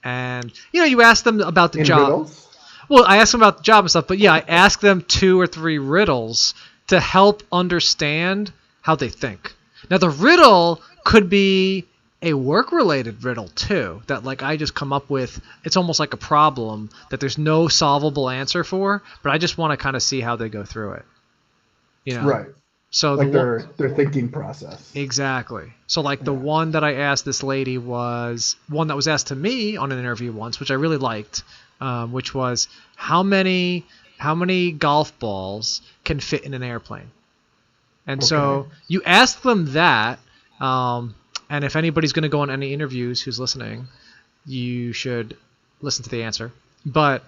[SPEAKER 2] And you ask them about the
[SPEAKER 1] In
[SPEAKER 2] job.
[SPEAKER 1] riddles?
[SPEAKER 2] Well, I asked them about the job and stuff, but yeah, I asked them 2 or 3 riddles to help understand how they think. Now, the riddle could be a work-related riddle too, that like I just come up with. It's almost like a problem that there's no solvable answer for, but I just want to kind of see how they go through it. You know.
[SPEAKER 1] Right.
[SPEAKER 2] So the
[SPEAKER 1] Like
[SPEAKER 2] one
[SPEAKER 1] their thinking process.
[SPEAKER 2] exactly. So like the
[SPEAKER 1] Yeah.
[SPEAKER 2] one that I asked this lady was one that was asked to me on an interview once, which I really liked, which was how many golf balls can fit in an airplane. And
[SPEAKER 1] Okay.
[SPEAKER 2] so you ask them that, and if anybody's going to go on any interviews who's listening, you should listen to the answer. But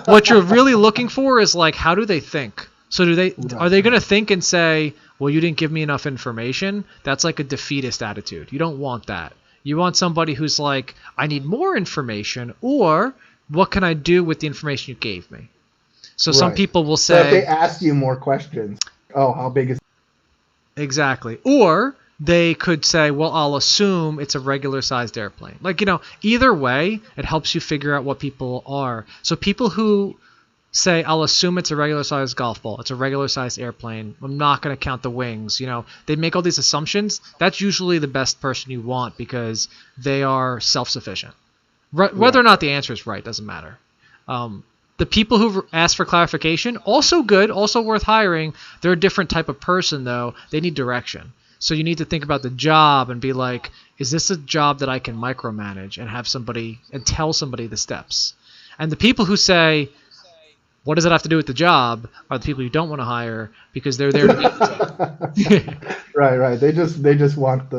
[SPEAKER 2] what you're really looking for is like, how do they think? So are they
[SPEAKER 1] Right.
[SPEAKER 2] going to think and say, well, you didn't give me enough information? That's like a defeatist attitude. You don't want that. You want somebody who's like, I need more information, or what can I do with the information you gave me? So some
[SPEAKER 1] Right.
[SPEAKER 2] people will
[SPEAKER 1] So if they
[SPEAKER 2] say,
[SPEAKER 1] ask you more questions, oh, how big is
[SPEAKER 2] exactly. Or they could say, well, I'll assume it's a regular sized airplane. Like, either way, it helps you figure out what people are. So people who say, I'll assume it's a regular sized golf ball, it's a regular sized airplane, I'm not going to count the wings. They make all these assumptions. That's usually the best person you want because they are self sufficient. Whether or
[SPEAKER 1] right?
[SPEAKER 2] not the answer is right doesn't matter. The people who ask for clarification, also good, also worth hiring. They're a different type of person, though. They need direction. So you need to think about the job and be like, is this a job that I can micromanage and have somebody and tell somebody the steps? And the people who say, what does it have to do with the job, are the people you don't want to hire because they're there to meet the job.
[SPEAKER 1] Right, right. They just want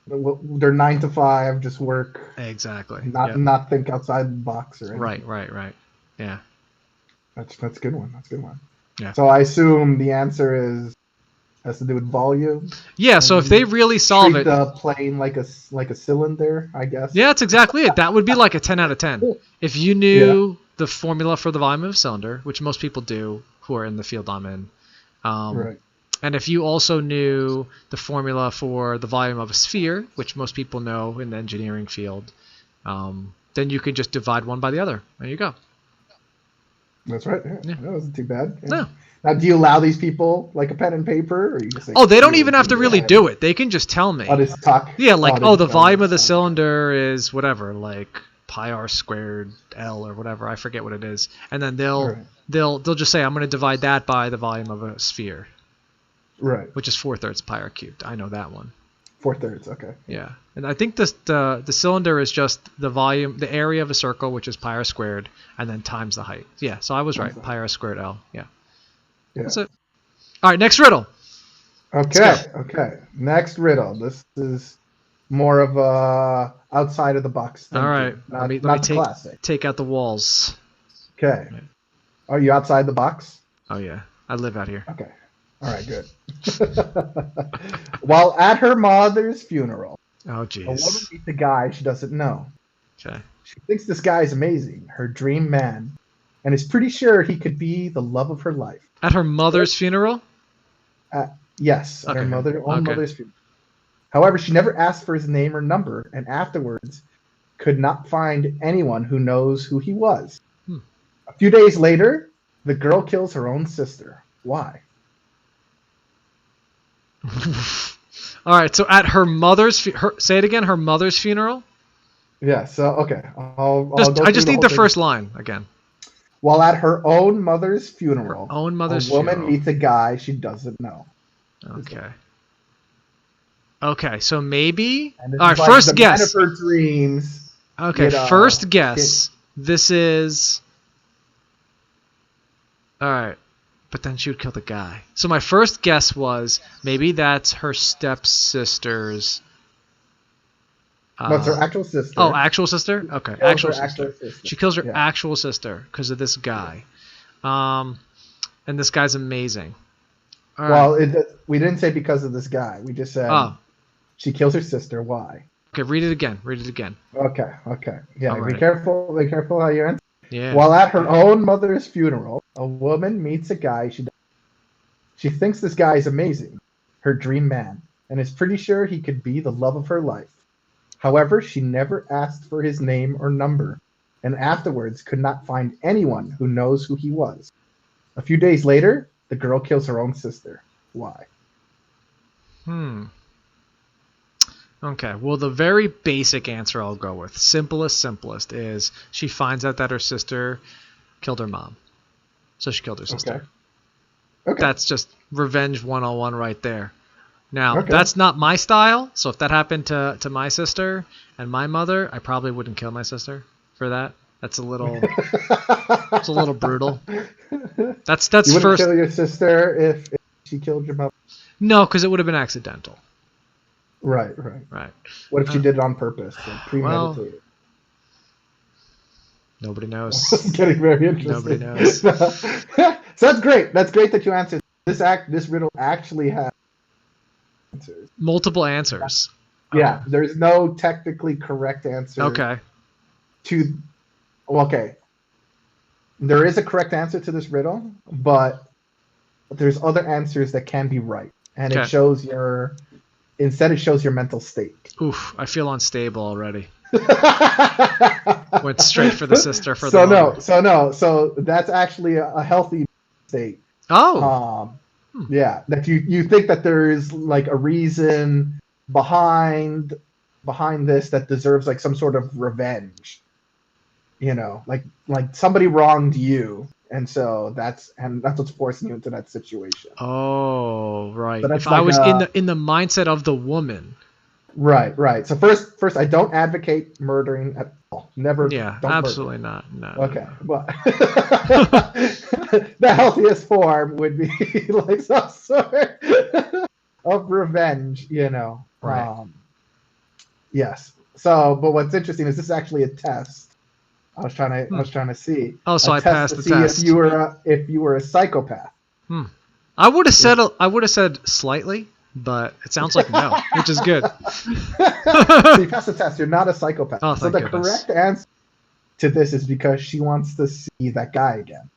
[SPEAKER 1] their 9 to 5, just work,
[SPEAKER 2] Exactly.
[SPEAKER 1] not
[SPEAKER 2] Yep.
[SPEAKER 1] not think outside the box or
[SPEAKER 2] Right,
[SPEAKER 1] anything.
[SPEAKER 2] right, right. Yeah.
[SPEAKER 1] That's a good one. That's a good one.
[SPEAKER 2] Yeah.
[SPEAKER 1] So I assume the answer has to do with volume
[SPEAKER 2] Yeah, so if they
[SPEAKER 1] and
[SPEAKER 2] really solve
[SPEAKER 1] treat
[SPEAKER 2] it,
[SPEAKER 1] the plane like a cylinder, I guess.
[SPEAKER 2] yeah, that's exactly it. That would be like a 10 out of 10. If you
[SPEAKER 1] Yeah.
[SPEAKER 2] knew the formula for the volume of a cylinder, which most people do who are in the field I'm in, um,
[SPEAKER 1] Right.
[SPEAKER 2] and if you also knew the formula for the volume of a sphere, which most people know in the engineering field, then you could just divide one by the other. There you go.
[SPEAKER 1] That's right. Yeah.
[SPEAKER 2] Yeah.
[SPEAKER 1] That wasn't too bad. Yeah.
[SPEAKER 2] No.
[SPEAKER 1] Now, do you allow these people like a pen and paper, or you just like
[SPEAKER 2] Oh, they don't
[SPEAKER 1] feel
[SPEAKER 2] even have
[SPEAKER 1] in
[SPEAKER 2] to
[SPEAKER 1] your
[SPEAKER 2] really
[SPEAKER 1] head?
[SPEAKER 2] do it. They can just tell me.
[SPEAKER 1] I'll just talk.
[SPEAKER 2] Yeah, like,
[SPEAKER 1] They
[SPEAKER 2] oh,
[SPEAKER 1] just
[SPEAKER 2] the
[SPEAKER 1] tell
[SPEAKER 2] volume
[SPEAKER 1] you.
[SPEAKER 2] of the cylinder is whatever, like pi r squared L or whatever. I forget what it is. And then they'll
[SPEAKER 1] Right.
[SPEAKER 2] they'll they'll just say, I'm going to divide that by the volume of a sphere,
[SPEAKER 1] Right.
[SPEAKER 2] which is 4/3 pi r cubed. I know that one.
[SPEAKER 1] 4/3. Okay.
[SPEAKER 2] Yeah, and I think the cylinder is just the volume, the area of a circle, which is pi r squared, and then times the height. Yeah, so I was right. Pi r squared L. Yeah,
[SPEAKER 1] Yeah.
[SPEAKER 2] that's it. All right, next riddle. Let's go.
[SPEAKER 1] Okay. Okay. Next riddle. This is more of a outside of the box
[SPEAKER 2] All right,
[SPEAKER 1] thinking,
[SPEAKER 2] let me
[SPEAKER 1] not the classic.
[SPEAKER 2] take out the walls.
[SPEAKER 1] Okay. Are you outside the box?
[SPEAKER 2] Oh yeah, I live out here.
[SPEAKER 1] Okay. All right. Good. While at her mother's funeral,
[SPEAKER 2] Oh
[SPEAKER 1] a woman
[SPEAKER 2] jeez.
[SPEAKER 1] meets a guy she doesn't know.
[SPEAKER 2] Okay.
[SPEAKER 1] She thinks this guy is amazing, her dream man, and is pretty sure he could be the love of her life.
[SPEAKER 2] At her mother's funeral.
[SPEAKER 1] Yes, at her
[SPEAKER 2] Okay.
[SPEAKER 1] own
[SPEAKER 2] Okay.
[SPEAKER 1] mother's funeral. However, she never asked for his name or number, and afterwards could not find anyone who knows who he was.
[SPEAKER 2] Hmm.
[SPEAKER 1] A few days later, the girl kills her own sister. Why?
[SPEAKER 2] All right. So at her mother's, say it again. Her mother's funeral.
[SPEAKER 1] Yeah, so okay. I'll go
[SPEAKER 2] I
[SPEAKER 1] through
[SPEAKER 2] just
[SPEAKER 1] the
[SPEAKER 2] need
[SPEAKER 1] whole
[SPEAKER 2] the
[SPEAKER 1] thing.
[SPEAKER 2] first line again.
[SPEAKER 1] While at her own mother's funeral,
[SPEAKER 2] Her own mother's
[SPEAKER 1] a woman
[SPEAKER 2] funeral.
[SPEAKER 1] meets a guy she doesn't know.
[SPEAKER 2] Okay. Okay. So maybe.
[SPEAKER 1] And this
[SPEAKER 2] All right.
[SPEAKER 1] is like
[SPEAKER 2] First
[SPEAKER 1] the man
[SPEAKER 2] guess.
[SPEAKER 1] of her dreams.
[SPEAKER 2] Okay. First guess. This is. All right. But then she would kill the guy. So my first guess was maybe that's her stepsister's
[SPEAKER 1] No, it's her actual sister.
[SPEAKER 2] Oh, actual sister? Okay, actual sister. She kills her
[SPEAKER 1] Yeah.
[SPEAKER 2] actual sister because of this guy. And this guy's amazing. All
[SPEAKER 1] Well,
[SPEAKER 2] right.
[SPEAKER 1] we didn't say because of this guy. We just said
[SPEAKER 2] Oh,
[SPEAKER 1] she kills her sister. Why?
[SPEAKER 2] okay. Read it again. Read it again.
[SPEAKER 1] Okay. Yeah.
[SPEAKER 2] I'm
[SPEAKER 1] Be
[SPEAKER 2] ready.
[SPEAKER 1] careful. Be careful how you answer.
[SPEAKER 2] Yeah.
[SPEAKER 1] While at her own mother's funeral, a woman meets a guy she thinks this guy is amazing, her dream man, and is pretty sure he could be the love of her life. However, she never asked for his name or number, and afterwards could not find anyone who knows who he was. A few days later, the girl kills her own sister. Why?
[SPEAKER 2] Okay. Well, the very basic answer I'll go with, simplest, is she finds out that her sister killed her mom, so she killed her sister.
[SPEAKER 1] Okay.
[SPEAKER 2] That's just revenge 101 right there. Now,
[SPEAKER 1] Okay.
[SPEAKER 2] that's not my style, so if that happened to my sister and my mother, I probably wouldn't kill my sister for that. It's a little brutal. That's
[SPEAKER 1] You wouldn't
[SPEAKER 2] first.
[SPEAKER 1] kill your sister if she killed your mother?
[SPEAKER 2] No, because it would have been accidental.
[SPEAKER 1] Right. What if she did it on purpose, like premeditated?
[SPEAKER 2] Well, nobody knows.
[SPEAKER 1] It's getting very interesting.
[SPEAKER 2] Nobody knows.
[SPEAKER 1] So that's great. That's great that you answered. This riddle actually has answers.
[SPEAKER 2] Multiple answers.
[SPEAKER 1] Yeah, there's no technically correct answer.
[SPEAKER 2] Okay.
[SPEAKER 1] Okay. There is a correct answer to this riddle, but there's other answers that can be right, and it shows your mental state.
[SPEAKER 2] Oof, I feel unstable already. Went straight for the sister for the moment.
[SPEAKER 1] So that's actually a healthy state.
[SPEAKER 2] Oh.
[SPEAKER 1] Yeah, that you think that there is like a reason behind this that deserves like some sort of revenge. You know, like somebody wronged you, and so that's what's forcing you into that situation.
[SPEAKER 2] Oh, right.
[SPEAKER 1] So
[SPEAKER 2] if I was in the mindset of the woman.
[SPEAKER 1] Right. So first, I don't advocate murdering at all. Never.
[SPEAKER 2] Yeah,
[SPEAKER 1] don't
[SPEAKER 2] absolutely
[SPEAKER 1] murder.
[SPEAKER 2] not. No.
[SPEAKER 1] Okay, but the healthiest form would be like some sort of revenge, you know.
[SPEAKER 2] Right.
[SPEAKER 1] Yes. So, but what's interesting is this is actually a test. I was trying to see.
[SPEAKER 2] Oh, so I passed the test.
[SPEAKER 1] If you were a psychopath.
[SPEAKER 2] I would have said slightly, but it sounds like no, which is good.
[SPEAKER 1] So you passed the test. You're not a psychopath.
[SPEAKER 2] Oh,
[SPEAKER 1] so the
[SPEAKER 2] goodness.
[SPEAKER 1] correct answer to this is because she wants to see that guy again.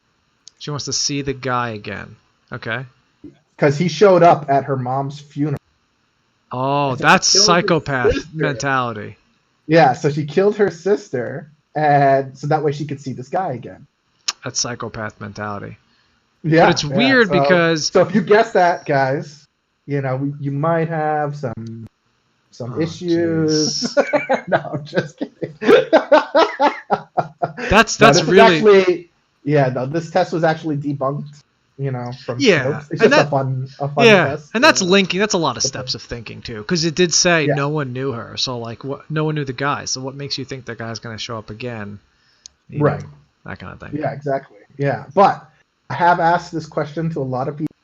[SPEAKER 2] She wants to see the guy again. Okay.
[SPEAKER 1] Because he showed up at her mom's funeral.
[SPEAKER 2] Oh, that's psychopath mentality.
[SPEAKER 1] Yeah, so she killed her sister, and so that way she could see this guy again.
[SPEAKER 2] That's psychopath mentality.
[SPEAKER 1] Yeah,
[SPEAKER 2] but it's weird because
[SPEAKER 1] so if you guess that, guys, you know you might have some issues. No, I'm just kidding.
[SPEAKER 2] That's really
[SPEAKER 1] this test was actually debunked. You know, from
[SPEAKER 2] Snopes.
[SPEAKER 1] It's just a fun test.
[SPEAKER 2] And that's linking. That's a lot of steps of thinking too, because it did say no one knew her. So like, no one knew the guy. So what makes you think that guy's going to show up again?
[SPEAKER 1] Right.
[SPEAKER 2] That kind of thing.
[SPEAKER 1] Yeah, exactly. Yeah, but I have asked this question to a lot of people,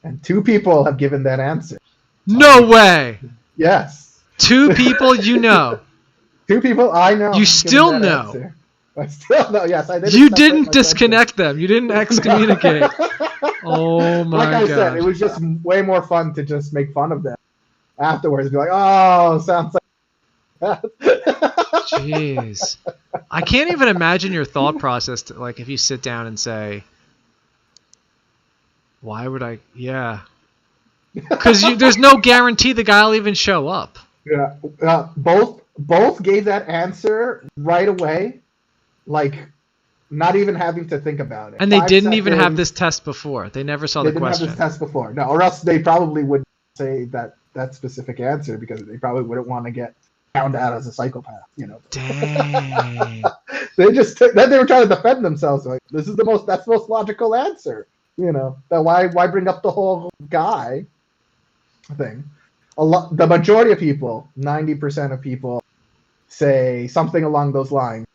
[SPEAKER 1] and 2 people have given that answer.
[SPEAKER 2] No way.
[SPEAKER 1] Yes.
[SPEAKER 2] 2 people you know.
[SPEAKER 1] 2 people I know.
[SPEAKER 2] You still know.
[SPEAKER 1] Answer. I still know. Yes, I did.
[SPEAKER 2] You didn't disconnect them. You didn't excommunicate. Oh my god.
[SPEAKER 1] Like I said, it was just way more fun to just make fun of them afterwards. Be like, oh, sounds like.
[SPEAKER 2] Jeez. I can't even imagine your thought process. Like if you sit down and say, "Why would I?" Yeah. Because there's no guarantee the guy will even show up.
[SPEAKER 1] Yeah. Both gave that answer right away. Like, not even having to think about it.
[SPEAKER 2] And they didn't even have this test before. They never saw the question.
[SPEAKER 1] They didn't have this test before. No, or else they probably wouldn't say that specific answer because they probably wouldn't want to get found out as a psychopath. You know.
[SPEAKER 2] Dang.
[SPEAKER 1] They just then they were trying to defend themselves. Like, that's the most logical answer. You know, that why bring up the whole guy thing? The majority of people, 90% of people, say something along those lines.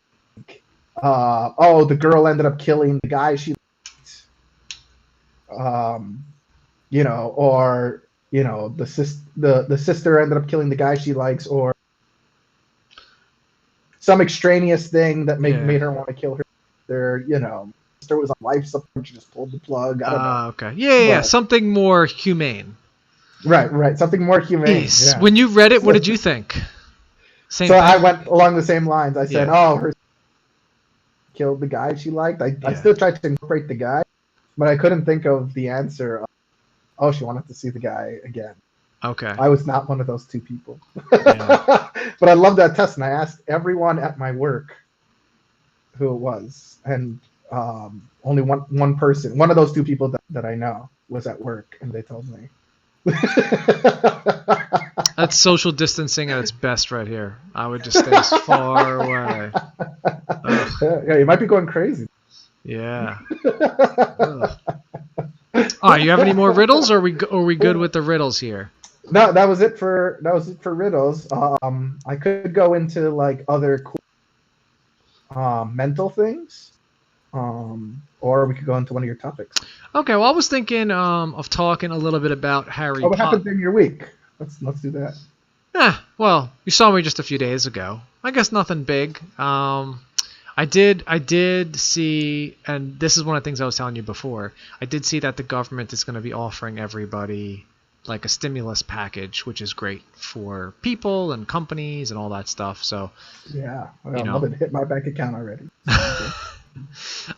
[SPEAKER 1] The girl ended up killing the guy she liked. The sister ended up killing the guy she likes, or some extraneous thing that
[SPEAKER 2] Yeah.
[SPEAKER 1] made her want to kill her. Sister was on life support. She just pulled the plug. I don't know.
[SPEAKER 2] Okay. Yeah.
[SPEAKER 1] But,
[SPEAKER 2] Something more humane.
[SPEAKER 1] right. Something more humane.
[SPEAKER 2] Yes.
[SPEAKER 1] Yeah.
[SPEAKER 2] When you read it, what did you think? Same
[SPEAKER 1] So
[SPEAKER 2] thing.
[SPEAKER 1] I went along the same lines. I said,
[SPEAKER 2] Yeah.
[SPEAKER 1] "Oh, her killed the guy she liked." I still tried to incorporate the guy, but I couldn't think of the answer. Oh, she wanted to see the guy again.
[SPEAKER 2] Okay.
[SPEAKER 1] I was not one of those two people.
[SPEAKER 2] Yeah.
[SPEAKER 1] But I love that test, and I asked everyone at my work who it was, and only one person, one of those two people that I know, was at work, and they told me.
[SPEAKER 2] That's social distancing at its best right here. I would just stay as far away. Ugh.
[SPEAKER 1] Yeah, you might be going crazy.
[SPEAKER 2] Yeah. Ugh. All right, you have any more riddles, or are we good with the riddles here?
[SPEAKER 1] No, that was it for riddles. I could go into like other cool mental things, or we could go into one of your topics.
[SPEAKER 2] Okay, well, I was thinking of talking a little bit about Harry
[SPEAKER 1] What
[SPEAKER 2] Potter.
[SPEAKER 1] happened in your week? Let's do that.
[SPEAKER 2] Well, you saw me just a few days ago. I guess nothing big. I did see, and this is one of the things I was telling you before. I did see that the government is going to be offering everybody like a stimulus package, which is great for people and companies and all that stuff. So,
[SPEAKER 1] Yeah, well, it hit my bank account already.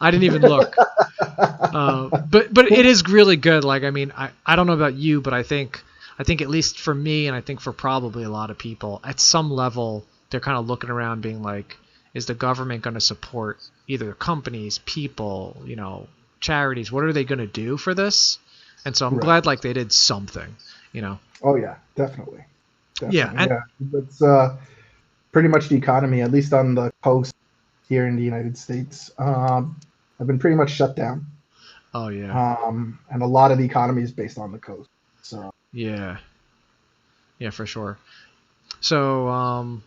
[SPEAKER 2] I didn't even look. But it is really good. Like, I mean, I don't know about you, but I think at least for me, and I think for probably a lot of people, at some level, they're kind of looking around being like, is the government going to support either companies, people, charities? What are they going to do for this? And so I'm glad like they did something,
[SPEAKER 1] Oh yeah, definitely.
[SPEAKER 2] Yeah. And,
[SPEAKER 1] It's pretty much the economy, at least on the coast here in the United States, have been pretty much shut down.
[SPEAKER 2] Oh yeah.
[SPEAKER 1] And a lot of the economy is based on the coast. So
[SPEAKER 2] yeah, for sure. So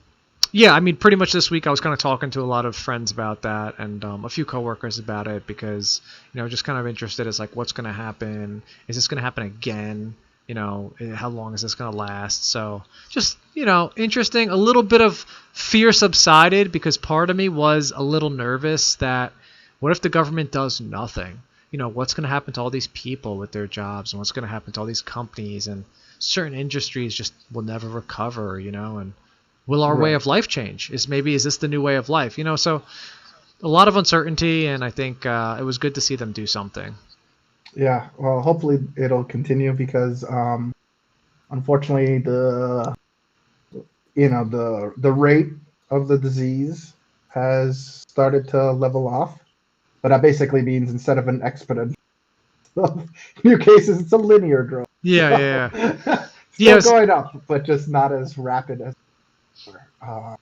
[SPEAKER 2] yeah, I mean, pretty much this week I was kind of talking to a lot of friends about that, and a few coworkers about it, because just kind of interested as like what's going to happen. Is this going to happen again? How long is this going to last? So just interesting. A little bit of fear subsided, because part of me was a little nervous that what if the government does nothing? What's going to happen to all these people with their jobs, and what's going to happen to all these companies, and certain industries just will never recover, and will our way of life change? Is this the new way of life? So a lot of uncertainty, and I think it was good to see them do something.
[SPEAKER 1] Yeah, well, hopefully it'll continue, because unfortunately the rate of the disease has started to level off. But that basically means instead of an exponential of new cases, it's a linear growth.
[SPEAKER 2] Yeah.
[SPEAKER 1] Still going up, but just not as rapid as before.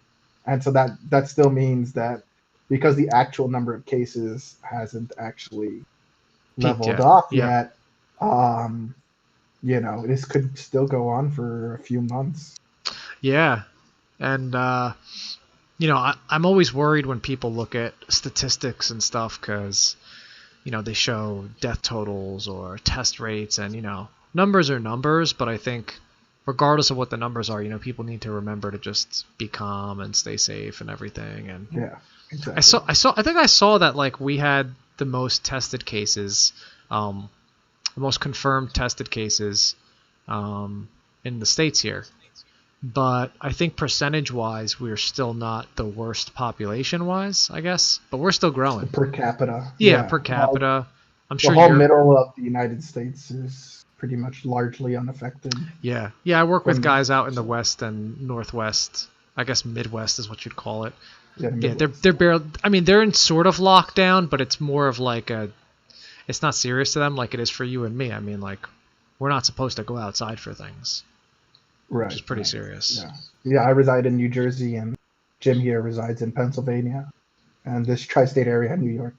[SPEAKER 1] And so that still means that because the actual number of cases hasn't actually leveled off yet, this could still go on for a few months.
[SPEAKER 2] Yeah. And I'm always worried when people look at statistics and stuff, because they show death totals or test rates, and numbers are numbers, but I think regardless of what the numbers are, people need to remember to just be calm and stay safe and everything. And
[SPEAKER 1] yeah, exactly.
[SPEAKER 2] I think I saw that like we had the most tested cases, the most confirmed tested cases in the States here. But I think percentage-wise, we're still not the worst population-wise, I guess. But we're still growing.
[SPEAKER 1] Per capita.
[SPEAKER 2] Yeah, per capita. I'm sure
[SPEAKER 1] the whole middle of the United States is pretty much largely unaffected.
[SPEAKER 2] Yeah. I work with guys out in the West and Northwest. I guess Midwest is what you'd call it. Yeah, they're barely. I mean, they're in sort of lockdown, but it's more of like it's not serious to them like it is for you and me. I mean, like, we're not supposed to go outside for things.
[SPEAKER 1] Right.
[SPEAKER 2] Which is pretty serious.
[SPEAKER 1] Yeah, I reside in New Jersey, and Jim here resides in Pennsylvania. And this tri-state area, New York,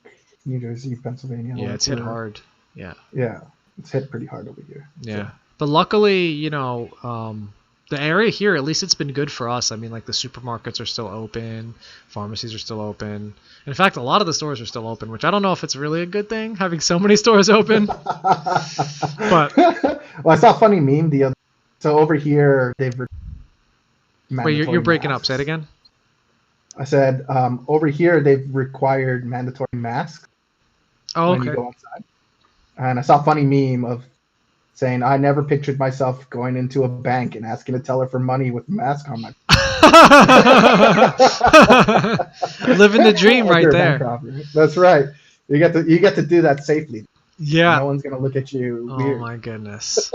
[SPEAKER 1] New Jersey, Pennsylvania.
[SPEAKER 2] Yeah, it's hit hard. Yeah.
[SPEAKER 1] Yeah, it's hit pretty hard over here.
[SPEAKER 2] Yeah. So. But luckily, the area here, at least it's been good for us. I mean, like, the supermarkets are still open. Pharmacies are still open. In fact, a lot of the stores are still open, which I don't know if it's really a good thing, having so many stores open. But
[SPEAKER 1] well, I saw a funny meme the other. So over here, they've.
[SPEAKER 2] Wait, you're breaking up. Say it again.
[SPEAKER 1] I said over here they've required mandatory masks
[SPEAKER 2] Oh,
[SPEAKER 1] when you
[SPEAKER 2] okay.
[SPEAKER 1] go outside. And I saw a funny meme of saying, I never pictured myself going into a bank and asking a teller for money with a mask on my
[SPEAKER 2] Living the dream
[SPEAKER 1] like
[SPEAKER 2] right
[SPEAKER 1] you're a bank
[SPEAKER 2] there.
[SPEAKER 1] robber. That's right. You get to do that safely.
[SPEAKER 2] Yeah.
[SPEAKER 1] No one's gonna look at you
[SPEAKER 2] Oh
[SPEAKER 1] weird.
[SPEAKER 2] my goodness.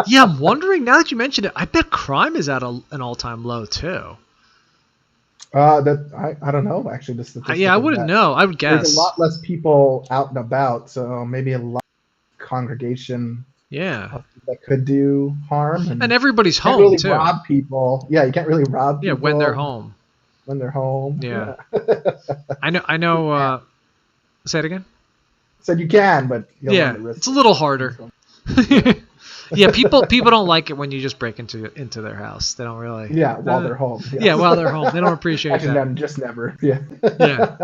[SPEAKER 2] Yeah, I'm wondering now that you mentioned it. I bet crime is at an all-time low too.
[SPEAKER 1] I don't know actually the
[SPEAKER 2] Yeah,
[SPEAKER 1] statistic
[SPEAKER 2] I
[SPEAKER 1] of
[SPEAKER 2] wouldn't
[SPEAKER 1] that.
[SPEAKER 2] know. I would
[SPEAKER 1] There's a
[SPEAKER 2] guess.
[SPEAKER 1] lot less people out and about, so maybe a lot of congregation
[SPEAKER 2] Yeah.
[SPEAKER 1] that could do harm,
[SPEAKER 2] And
[SPEAKER 1] and
[SPEAKER 2] everybody's
[SPEAKER 1] can't
[SPEAKER 2] home
[SPEAKER 1] really
[SPEAKER 2] too.
[SPEAKER 1] rob people. Yeah, you can't really rob
[SPEAKER 2] Yeah, when they're
[SPEAKER 1] people
[SPEAKER 2] home.
[SPEAKER 1] when they're home.
[SPEAKER 2] Yeah.
[SPEAKER 1] Yeah,
[SPEAKER 2] I know say it again?
[SPEAKER 1] said you can, but you'll run
[SPEAKER 2] Yeah,
[SPEAKER 1] the risk
[SPEAKER 2] it's a
[SPEAKER 1] of
[SPEAKER 2] little
[SPEAKER 1] things
[SPEAKER 2] harder.
[SPEAKER 1] going. Yeah,
[SPEAKER 2] Yeah, people don't like it when you just break into their house. They don't really.
[SPEAKER 1] yeah, while they're home.
[SPEAKER 2] Yeah,
[SPEAKER 1] Yes.
[SPEAKER 2] while they're home, they don't appreciate
[SPEAKER 1] Actually,
[SPEAKER 2] that.
[SPEAKER 1] no, just never. Yeah.
[SPEAKER 2] Yeah.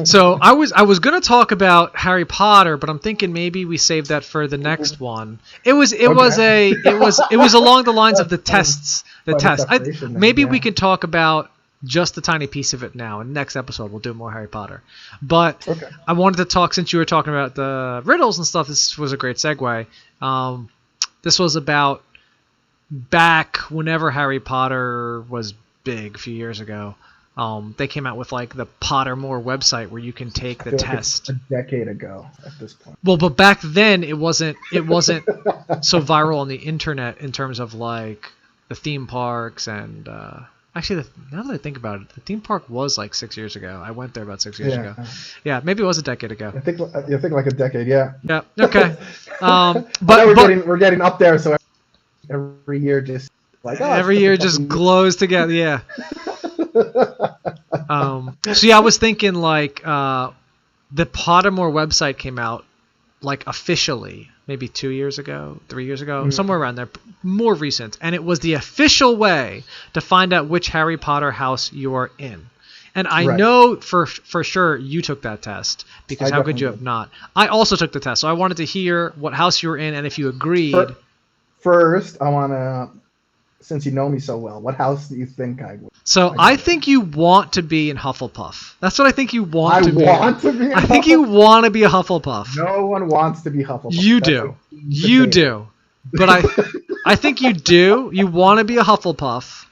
[SPEAKER 2] So I was gonna talk about Harry Potter, but I'm thinking maybe we save that for the next one.
[SPEAKER 1] Okay.
[SPEAKER 2] It was along the lines of the
[SPEAKER 1] That's
[SPEAKER 2] tests. The
[SPEAKER 1] quite a
[SPEAKER 2] test.
[SPEAKER 1] separation then.
[SPEAKER 2] Maybe we
[SPEAKER 1] Yeah.
[SPEAKER 2] can talk about just a tiny piece of it now. In next episode, we'll do more Harry Potter. But
[SPEAKER 1] Okay.
[SPEAKER 2] I wanted to talk since you were talking about the riddles and stuff. This was a great segue. This was about back whenever Harry Potter was big a few years ago. They came out with like the Pottermore website where you can take
[SPEAKER 1] I
[SPEAKER 2] the
[SPEAKER 1] feel like it's
[SPEAKER 2] test.
[SPEAKER 1] a decade ago at this point.
[SPEAKER 2] Well, but back then it wasn't so viral on the internet in terms of like the theme parks and actually now that I think about it, the theme park was like 6 years ago. I went there about 6 years
[SPEAKER 1] Yeah.
[SPEAKER 2] ago. Yeah, maybe it was a decade ago.
[SPEAKER 1] I think like a decade. Yeah.
[SPEAKER 2] Yeah. Okay.
[SPEAKER 1] I know
[SPEAKER 2] But
[SPEAKER 1] we're getting up there, so every year just like it's
[SPEAKER 2] every
[SPEAKER 1] just a
[SPEAKER 2] year
[SPEAKER 1] couple
[SPEAKER 2] just glows together. Yeah. So yeah, I was thinking like the Pottermore website came out like officially maybe 2 years ago, 3 years ago, somewhere around there, more recent, and it was the official way to find out which Harry Potter house you're in. And I
[SPEAKER 1] Right.
[SPEAKER 2] know for sure you took that test because
[SPEAKER 1] I
[SPEAKER 2] how could
[SPEAKER 1] definitely
[SPEAKER 2] you
[SPEAKER 1] did.
[SPEAKER 2] have not? I also took the test, so I wanted to hear what house you were in and if you agreed.
[SPEAKER 1] First, I want to, since you know me so well, what house do you think I would?
[SPEAKER 2] So I think you want to be in Hufflepuff. That's what I think you want to be.
[SPEAKER 1] To be.
[SPEAKER 2] I think you want to be a Hufflepuff.
[SPEAKER 1] No one wants to be Hufflepuff.
[SPEAKER 2] You
[SPEAKER 1] That's
[SPEAKER 2] do.
[SPEAKER 1] like
[SPEAKER 2] You
[SPEAKER 1] potato.
[SPEAKER 2] do. But I think you do. You want to be a Hufflepuff,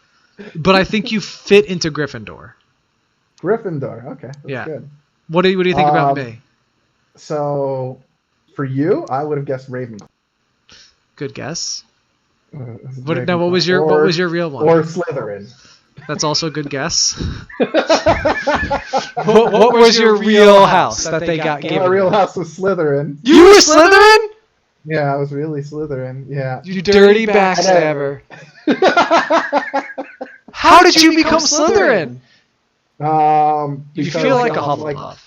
[SPEAKER 2] but I think you fit into Gryffindor.
[SPEAKER 1] Gryffindor. Okay, that's
[SPEAKER 2] Yeah.
[SPEAKER 1] good.
[SPEAKER 2] What do you think about me?
[SPEAKER 1] So, for you, I would have guessed Ravenclaw.
[SPEAKER 2] Good guess.
[SPEAKER 1] What
[SPEAKER 2] What was your real one?
[SPEAKER 1] Or Slytherin.
[SPEAKER 2] That's also a good guess. What was your real house that they got
[SPEAKER 1] My
[SPEAKER 2] given?
[SPEAKER 1] real house was Slytherin.
[SPEAKER 2] You were Slytherin?
[SPEAKER 1] Yeah, I was really Slytherin. Yeah.
[SPEAKER 2] You dirty backstabber. How did you become Slytherin? You
[SPEAKER 1] Because
[SPEAKER 2] feel like a
[SPEAKER 1] I'm
[SPEAKER 2] Hufflepuff.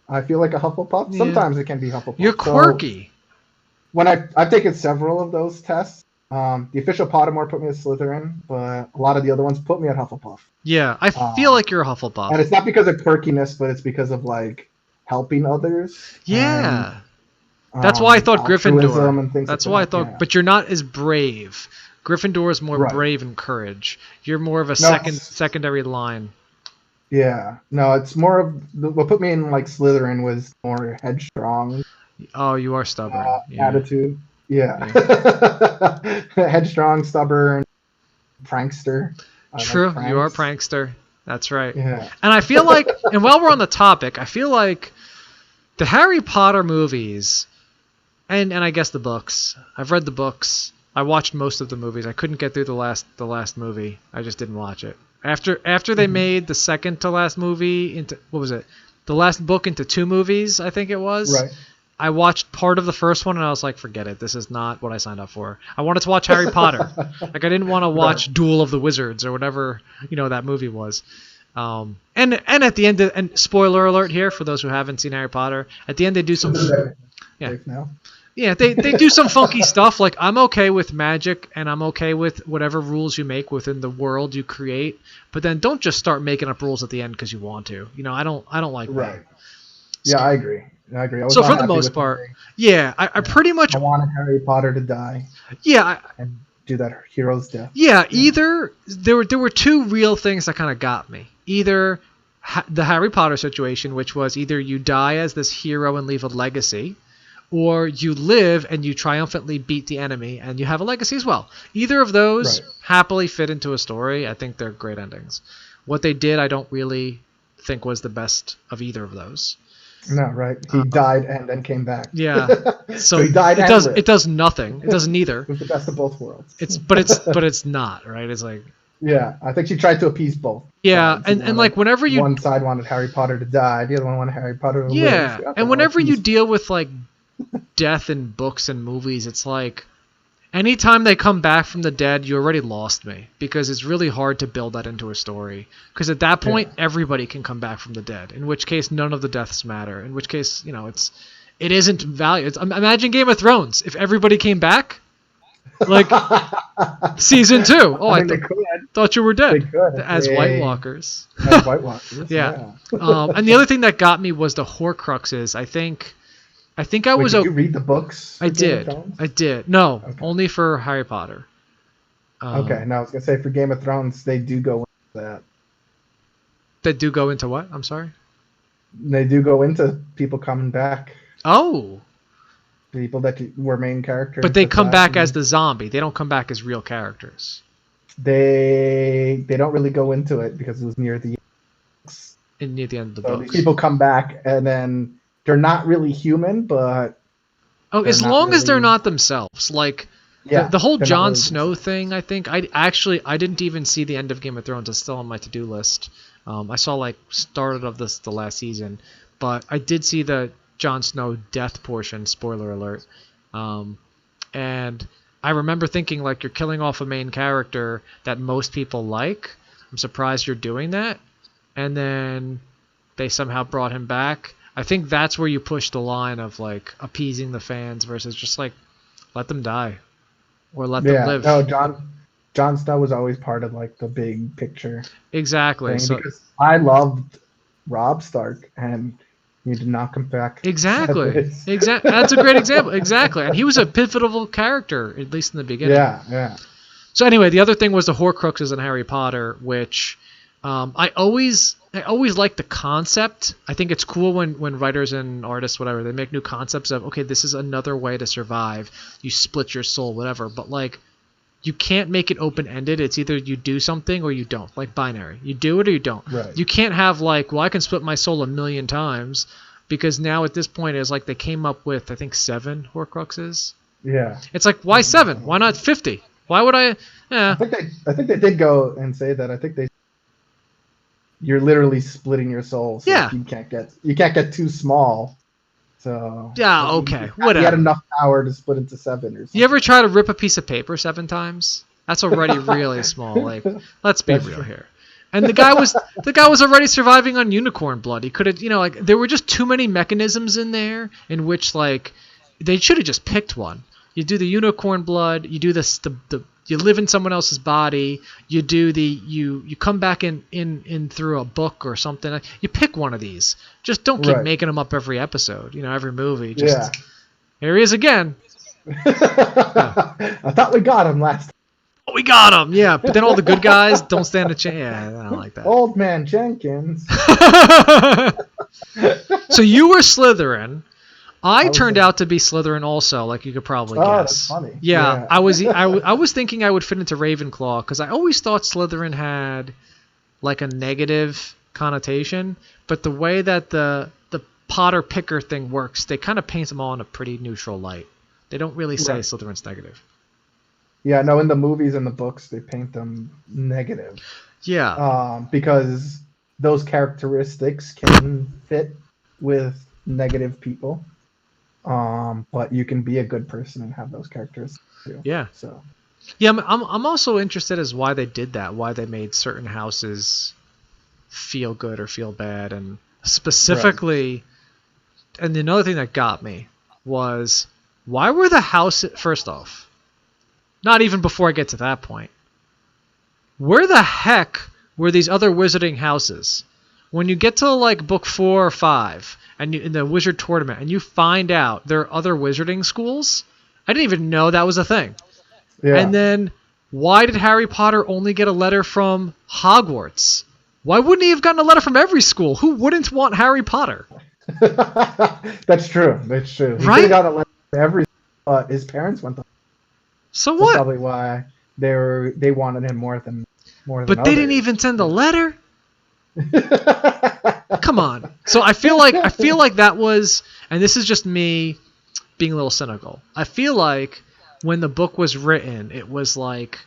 [SPEAKER 1] I feel like a Hufflepuff.
[SPEAKER 2] Yeah.
[SPEAKER 1] Sometimes it can be Hufflepuff.
[SPEAKER 2] You're
[SPEAKER 1] So,
[SPEAKER 2] quirky.
[SPEAKER 1] when I've taken several of those tests, the official Pottermore put me at Slytherin, but a lot of the other ones put me at Hufflepuff.
[SPEAKER 2] Yeah, I feel like you're a
[SPEAKER 1] And
[SPEAKER 2] Hufflepuff.
[SPEAKER 1] it's not because of quirkiness, but it's because of like helping others.
[SPEAKER 2] Yeah.
[SPEAKER 1] And,
[SPEAKER 2] That's why I thought
[SPEAKER 1] altruism
[SPEAKER 2] Gryffindor.
[SPEAKER 1] and things
[SPEAKER 2] That's
[SPEAKER 1] like
[SPEAKER 2] why I
[SPEAKER 1] that,
[SPEAKER 2] thought,
[SPEAKER 1] yeah.
[SPEAKER 2] but you're not as brave. Gryffindor is more
[SPEAKER 1] Right.
[SPEAKER 2] brave and courage. You're more of a
[SPEAKER 1] No,
[SPEAKER 2] secondary line.
[SPEAKER 1] Yeah, no, it's more of what put me in like Slytherin was more headstrong
[SPEAKER 2] Oh, you are stubborn. Yeah.
[SPEAKER 1] attitude. Yeah, headstrong, stubborn, prankster. I like
[SPEAKER 2] True, you are a
[SPEAKER 1] pranks.
[SPEAKER 2] prankster. That's right.
[SPEAKER 1] Yeah,
[SPEAKER 2] And I feel like, and while we're on the topic, I feel like the Harry Potter movies, and I guess the books. I've read the books. I watched most of the movies. I couldn't get through the last movie. I just didn't watch it. After they made the second to last movie into, what was it? The last book into 2 movies, I think it was.
[SPEAKER 1] right.
[SPEAKER 2] I watched part of the first one and I was like, forget it. This is not what I signed up for. I wanted to watch Harry Potter. Like I didn't want to watch Duel of the Wizards or whatever, that movie was. And at the end, and spoiler alert here for those who haven't seen Harry Potter, at the end they do some, yeah.
[SPEAKER 1] Safe now.
[SPEAKER 2] yeah, they do some funky stuff. Like I'm okay with magic and I'm okay with whatever rules you make within the world you create, but then don't just start making up rules at the end because you want to. I don't like that.
[SPEAKER 1] Right. Yeah, I agree. I was
[SPEAKER 2] So
[SPEAKER 1] not
[SPEAKER 2] for the
[SPEAKER 1] happy
[SPEAKER 2] most
[SPEAKER 1] with
[SPEAKER 2] part,
[SPEAKER 1] the way
[SPEAKER 2] yeah, I pretty much,
[SPEAKER 1] I wanted Harry Potter to die.
[SPEAKER 2] yeah,
[SPEAKER 1] And do that hero's death.
[SPEAKER 2] Yeah, either there were two real things that kind of got me. Either the Harry Potter situation, which was either you die as this hero and leave a legacy, or you live and you triumphantly beat the enemy and you have a legacy as well. Either of those happily fit into a story. I think they're great endings. What they did, I don't really think was the best of either of those.
[SPEAKER 1] No, right. He died and then came back.
[SPEAKER 2] Yeah.
[SPEAKER 1] So he died.
[SPEAKER 2] It does nothing. It does neither.
[SPEAKER 1] It was the best of both worlds.
[SPEAKER 2] But it's not, right? It's like.
[SPEAKER 1] Yeah, I think she tried to appease both.
[SPEAKER 2] Yeah, and like whenever you.
[SPEAKER 1] One side wanted Harry Potter to die, the other one wanted Harry Potter to live.
[SPEAKER 2] Yeah, and whenever you deal with like death in books and movies, it's like anytime they come back from the dead, you already lost me, because it's really hard to build that into a story, because at that point everybody can come back from the dead, in which case none of the deaths matter, in which case it isn't value. Imagine Game of Thrones if everybody came back, like season 2. Oh, I thought you were dead. As White Walkers.
[SPEAKER 1] As White Walkers.
[SPEAKER 2] Yeah. And the other thing that got me was the Horcruxes. I think I was.
[SPEAKER 1] Did you read the books?
[SPEAKER 2] I did. No, only for Harry Potter.
[SPEAKER 1] Okay, now I was gonna say for Game of Thrones, they do go into that.
[SPEAKER 2] They do go into what? I'm sorry.
[SPEAKER 1] They do go into people coming back.
[SPEAKER 2] Oh.
[SPEAKER 1] People that were main characters.
[SPEAKER 2] But they come back as the zombie. They don't come back as real characters.
[SPEAKER 1] They don't really go into it because it was near the
[SPEAKER 2] near the end of the book.
[SPEAKER 1] People come back and then. They're not really human, but...
[SPEAKER 2] Oh, as long as they're not themselves. Like, the whole Jon Snow thing, I think... I didn't even see the end of Game of Thrones. It's still on my to-do list. I saw, like, started of the last season. But I did see the Jon Snow death portion, spoiler alert. And I remember thinking, like, you're killing off a main character that most people like. I'm surprised you're doing that. And then they somehow brought him back. I think that's where you push the line of like appeasing the fans versus just like let them die or let them live.
[SPEAKER 1] No, Jon Snow was always part of like the big picture.
[SPEAKER 2] Exactly. So,
[SPEAKER 1] because I loved Robb Stark and he did not come back.
[SPEAKER 2] Exactly. That's a great example. Exactly. And he was a pivotal character, at least in the beginning.
[SPEAKER 1] Yeah.
[SPEAKER 2] So anyway, the other thing was the Horcruxes in Harry Potter, which I always like the concept. I think it's cool when writers and artists, whatever, they make new concepts of, okay, this is another way to survive. You split your soul, whatever. But, like, you can't make it open-ended. It's either you do something or you don't. Like binary. You do it or you don't.
[SPEAKER 1] Right.
[SPEAKER 2] You can't have, like, well, I can split my soul 1,000,000 times, because now at this point it's like they came up with, I think, 7 Horcruxes.
[SPEAKER 1] Yeah.
[SPEAKER 2] It's like, why 7? Why not 50? Why would I...
[SPEAKER 1] I think they did go and say that. I think you're literally splitting your soul. So you can't get too small. So
[SPEAKER 2] okay, whatever.
[SPEAKER 1] You had enough power to split into 7 or something.
[SPEAKER 2] You ever try to rip a piece of paper 7 times? That's already really small. Like, let's be real here. And the guy was already surviving on unicorn blood. He could have, like, there were just too many mechanisms in there in which, like, they should have just picked one. You do the unicorn blood. You do this. You live in someone else's body. You do you come back in through a book or something. You pick one of these. Just don't keep making them up every episode. Every movie. Just here he is again.
[SPEAKER 1] I thought we got him last time.
[SPEAKER 2] Oh, we got him. Yeah, but then all the good guys don't stand a chance. Yeah, I don't like that.
[SPEAKER 1] Old man Jenkins.
[SPEAKER 2] So you were Slytherin. I turned out to be Slytherin also, like you could probably guess.
[SPEAKER 1] That's funny.
[SPEAKER 2] Yeah. I was thinking I would fit into Ravenclaw because I always thought Slytherin had like a negative connotation, but the way that the Potter picker thing works, they kind of paint them all in a pretty neutral light. They don't really say Slytherin's negative.
[SPEAKER 1] Yeah, no, in the movies and the books, they paint them negative.
[SPEAKER 2] Yeah.
[SPEAKER 1] Because those characteristics can fit with negative people. But you can be a good person and have those characters too.
[SPEAKER 2] Yeah.
[SPEAKER 1] So.
[SPEAKER 2] Yeah, I'm also interested as why they did that, why they made certain houses feel good or feel bad, and specifically, and another thing that got me was why were the houses, first off, not even before I get to that point, where the heck were these other wizarding houses? When you get to like book 4 or 5, and in the wizard tournament, and you find out there are other wizarding schools, I didn't even know that was a thing.
[SPEAKER 1] Yeah.
[SPEAKER 2] And then why did Harry Potter only get a letter from Hogwarts? Why wouldn't he have gotten a letter from every school? Who wouldn't want Harry Potter?
[SPEAKER 1] That's true. That's true. He could have
[SPEAKER 2] Right?
[SPEAKER 1] got a letter from every. His parents went.
[SPEAKER 2] So
[SPEAKER 1] That's
[SPEAKER 2] what?
[SPEAKER 1] probably why they wanted him more than
[SPEAKER 2] But they didn't
[SPEAKER 1] others.
[SPEAKER 2] even send a letter. Come on. So I feel like that was, and this is just me being a little cynical. I feel like when the book was written, it was like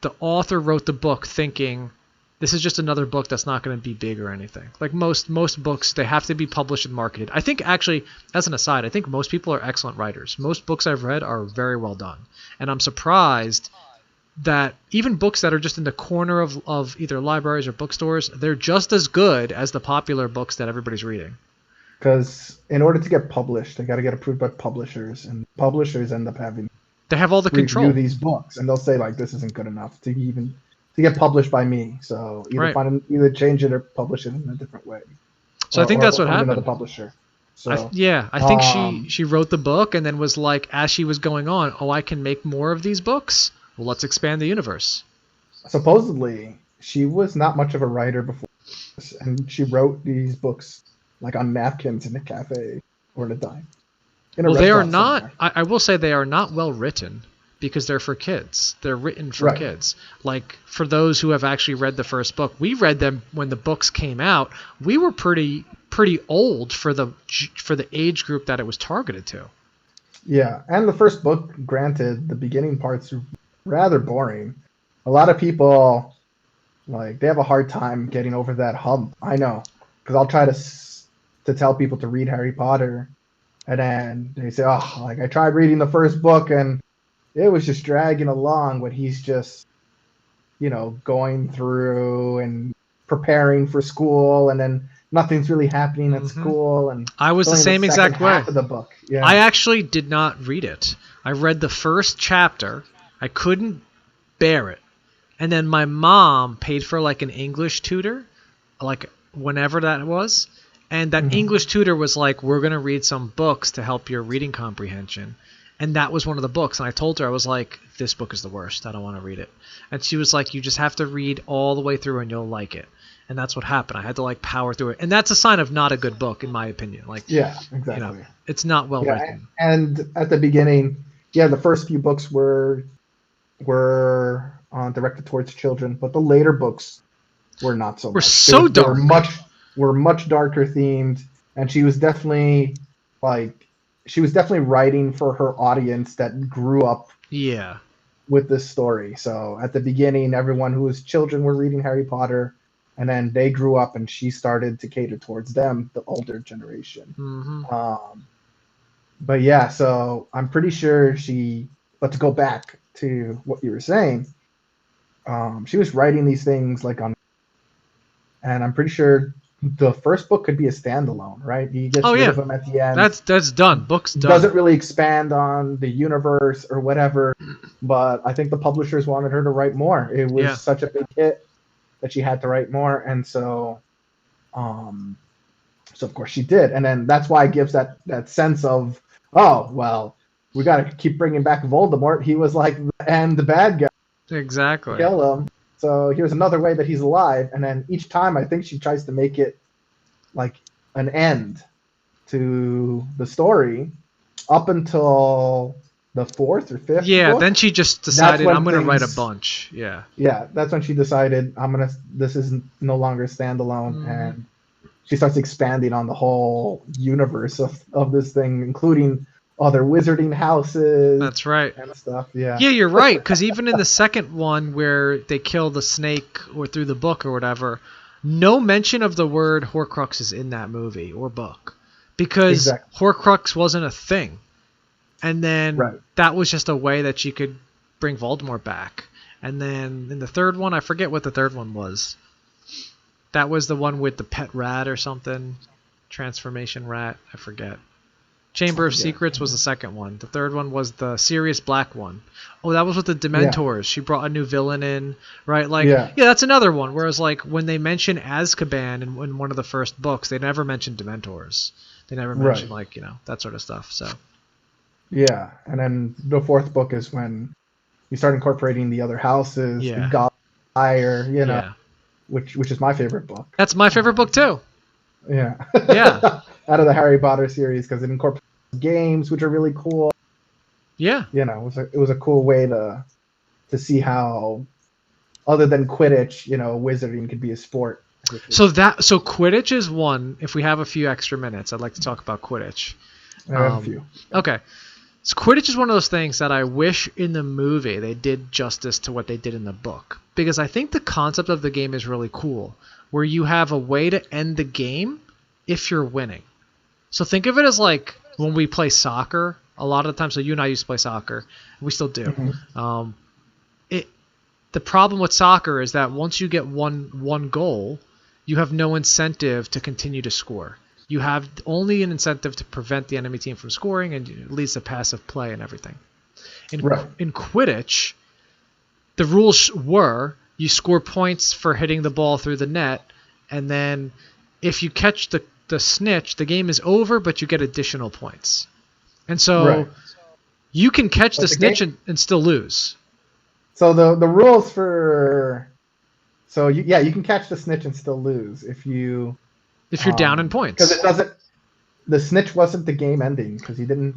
[SPEAKER 2] the author wrote the book thinking this is just another book that's not going to be big or anything. Like most books, they have to be published and marketed. I think actually, as an aside, I think most people are excellent writers. Most books I've read are very well done, and I'm surprised that even books that are just in the corner of either libraries or bookstores, they're just as good as the popular books that everybody's reading.
[SPEAKER 1] Because in order to get published, they got to get approved by publishers, and publishers end up having
[SPEAKER 2] They have all the
[SPEAKER 1] review
[SPEAKER 2] control.
[SPEAKER 1] these books, and they'll say like, "This isn't good enough to get published by me." So
[SPEAKER 2] Right.
[SPEAKER 1] either change it or publish it in a different way,
[SPEAKER 2] So I think that's
[SPEAKER 1] or
[SPEAKER 2] what
[SPEAKER 1] find another
[SPEAKER 2] happened.
[SPEAKER 1] publisher. So
[SPEAKER 2] I think she wrote the book and then was like, as she was going on, oh, I can make more of these books. Well, let's expand the universe.
[SPEAKER 1] supposedly she was not much of a writer before this, and she wrote these books like on napkins in a cafe or in a dime, in a
[SPEAKER 2] Well, they are
[SPEAKER 1] restaurant
[SPEAKER 2] not.
[SPEAKER 1] somewhere.
[SPEAKER 2] I will say they are not well written because they're for kids. They're written for
[SPEAKER 1] Right.
[SPEAKER 2] kids. Like for those who have actually read the first book, we read them when the books came out. We were pretty old for the age group that it was targeted to.
[SPEAKER 1] Yeah, and the first book, granted, the beginning parts are rather boring. A lot of people like they have a hard time getting over that hump. I know, because I'll try to tell people to read Harry Potter, and then they say, "Oh, like I tried reading the first book and it was just dragging along." But he's just, going through and preparing for school, and then nothing's really happening at school, and
[SPEAKER 2] I was
[SPEAKER 1] it's
[SPEAKER 2] the
[SPEAKER 1] only
[SPEAKER 2] same
[SPEAKER 1] second
[SPEAKER 2] exact way.
[SPEAKER 1] half of the book. Yeah,
[SPEAKER 2] I actually did not read it. I read the first chapter. I couldn't bear it. And then my mom paid for like an English tutor, like whenever that was. And that English tutor was like, we're going to read some books to help your reading comprehension. And that was one of the books. And I told her, I was like, this book is the worst. I don't want to read it. And she was like, you just have to read all the way through and you'll like it. And that's what happened. I had to like power through it. And that's a sign of not a good book, in my opinion. Like,
[SPEAKER 1] yeah, exactly.
[SPEAKER 2] it's not well
[SPEAKER 1] Yeah,
[SPEAKER 2] written.
[SPEAKER 1] and at the beginning, yeah, the first few books were directed towards children, but the later books were not so
[SPEAKER 2] We're
[SPEAKER 1] much.
[SPEAKER 2] so dark.
[SPEAKER 1] Were much darker themed, and she was definitely writing for her audience that grew up
[SPEAKER 2] Yeah.
[SPEAKER 1] with this story. So at the beginning, everyone who was children were reading Harry Potter, and then they grew up, and she started to cater towards them, the older generation. But yeah, so I'm pretty sure but to go back to what you were saying, she was writing these things and I'm pretty sure the first book could be a standalone, right? He gets rid of them at the end.
[SPEAKER 2] That's done. Book's done.
[SPEAKER 1] Doesn't really expand on the universe or whatever, but I think the publishers wanted her to write more. It was such a big hit that she had to write more, and so of course she did, and then that's why it gives that sense of, oh well, we got to keep bringing back Voldemort. He was like the bad guy.
[SPEAKER 2] Exactly.
[SPEAKER 1] Kill him. So here's another way that he's alive, and then each time I think she tries to make it like an end to the story up until the fourth or fifth.
[SPEAKER 2] Yeah,
[SPEAKER 1] book.
[SPEAKER 2] then she just decided I'm going to write a bunch. Yeah.
[SPEAKER 1] Yeah, that's when she decided this is no longer standalone, and she starts expanding on the whole universe of this thing, including other wizarding houses.
[SPEAKER 2] That's right.
[SPEAKER 1] And stuff. Yeah.
[SPEAKER 2] Yeah, you're right. Because even in the second one where they kill the snake or through the book or whatever, no mention of the word Horcrux is in that movie or book, because Horcrux wasn't a thing. And then that was just a way that you could bring Voldemort back. And then in the third one, I forget what the third one was. That was the one with the pet rat or something. Transformation rat. I forget. Chamber of Secrets was the second one. The third one was the Sirius Black one. Oh, that was with the Dementors. Yeah. She brought a new villain in, right? Like, yeah, that's another one. Whereas, like, when they mention Azkaban in one of the first books, they never mention Dementors. They never mention, that sort of stuff. So.
[SPEAKER 1] Yeah, and then the fourth book is when you start incorporating the other houses, the
[SPEAKER 2] Yeah.
[SPEAKER 1] Godfire,
[SPEAKER 2] Yeah.
[SPEAKER 1] which is my favorite book.
[SPEAKER 2] That's my favorite book too.
[SPEAKER 1] Yeah.
[SPEAKER 2] Yeah.
[SPEAKER 1] Out of the Harry Potter series, because it incorporates games, which are really cool.
[SPEAKER 2] Yeah.
[SPEAKER 1] It was a cool way to see how, other than Quidditch, wizarding could be a sport.
[SPEAKER 2] So Quidditch is one. If we have a few extra minutes, I'd like to talk about Quidditch.
[SPEAKER 1] I have a few.
[SPEAKER 2] Okay. So Quidditch is one of those things that I wish in the movie they did justice to what they did in the book. Because I think the concept of the game is really cool, where you have a way to end the game if you're winning. So think of it as like when we play soccer, a lot of the time, so you and I used to play soccer, we still do.
[SPEAKER 1] Mm-hmm.
[SPEAKER 2] The problem with soccer is that once you get one goal, you have no incentive to continue to score. You have only an incentive to prevent the enemy team from scoring, and it leads to passive play and everything. In Quidditch, the rules were you score points for hitting the ball through the net, and then if you catch the snitch, the game is over, but you get additional points. And so you can catch the snitch and still lose.
[SPEAKER 1] So the rules for you can catch the snitch and still lose if you're
[SPEAKER 2] down in points,
[SPEAKER 1] because it doesn't. The snitch wasn't the game ending because he didn't.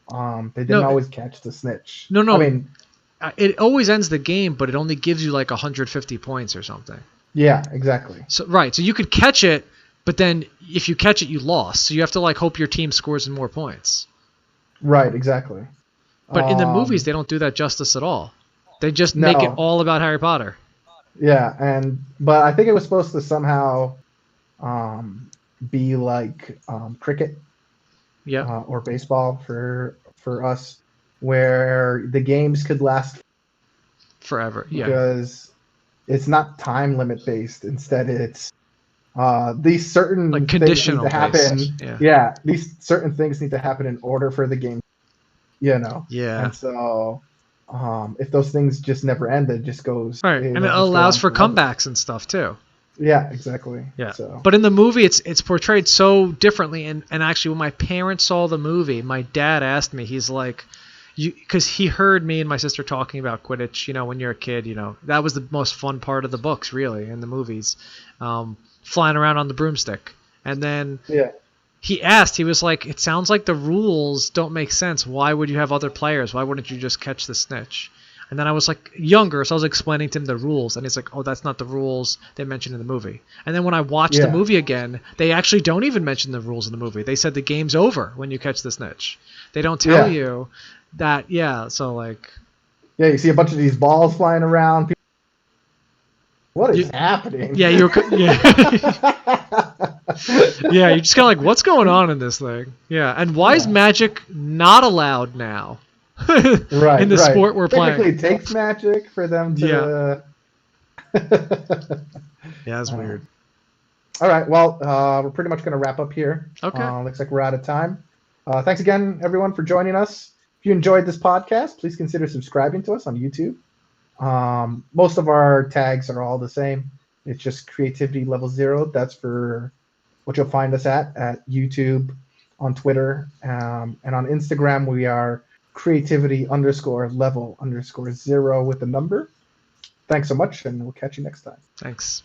[SPEAKER 1] They didn't always catch the snitch.
[SPEAKER 2] No.
[SPEAKER 1] I mean,
[SPEAKER 2] it always ends the game, but it only gives you like 150 points or something.
[SPEAKER 1] Yeah, exactly.
[SPEAKER 2] So so you could catch it, but then if you catch it, you lost. So you have to like hope your team scores more points.
[SPEAKER 1] Right, exactly.
[SPEAKER 2] But in the movies, they don't do that justice at all. They just make it all about Harry Potter.
[SPEAKER 1] Yeah, but I think it was supposed to somehow be like cricket, or baseball for us, where the games could last
[SPEAKER 2] forever. Yeah,
[SPEAKER 1] because it's not time limit based. Instead, it's these certain
[SPEAKER 2] like
[SPEAKER 1] things need to happen.
[SPEAKER 2] Yeah,
[SPEAKER 1] these certain things need to happen in order for the game. Yeah. And so, if those things just never end, it just goes.
[SPEAKER 2] Right, and it allows for comebacks and stuff too.
[SPEAKER 1] Yeah, exactly.
[SPEAKER 2] Yeah.
[SPEAKER 1] So.
[SPEAKER 2] But in the movie, it's portrayed so differently. And actually, when my parents saw the movie, my dad asked me, he's like, because he heard me and my sister talking about Quidditch, when you're a kid, that was the most fun part of the books, really, in the movies, flying around on the broomstick. And then he asked, he was like, it sounds like the rules don't make sense. Why would you have other players? Why wouldn't you just catch the snitch? And then I was like younger, so I was explaining to him the rules, and he's like, "Oh, that's not the rules they mentioned in the movie." And then when I watched the movie again, they actually don't even mention the rules in the movie. They said the game's over when you catch the snitch. They don't tell you that. Yeah, so like.
[SPEAKER 1] Yeah, you see a bunch of these balls flying around. What is happening?
[SPEAKER 2] Yeah, you're just kind of like, what's going on in this thing? Yeah, and why is magic not allowed now? In the sport we're playing.
[SPEAKER 1] Technically, it takes magic for them to.
[SPEAKER 2] That's weird.
[SPEAKER 1] All right, well, we're pretty much going to wrap up here.
[SPEAKER 2] Okay.
[SPEAKER 1] Looks like we're out of time. Thanks again, everyone, for joining us. If you enjoyed this podcast, please consider subscribing to us on YouTube. Most of our tags are all the same. It's just creativity level 0. That's for what you'll find us at YouTube, on Twitter, and on Instagram. We are creativity_level_0 with a number. Thanks so much, and we'll catch you next time.
[SPEAKER 2] Thanks.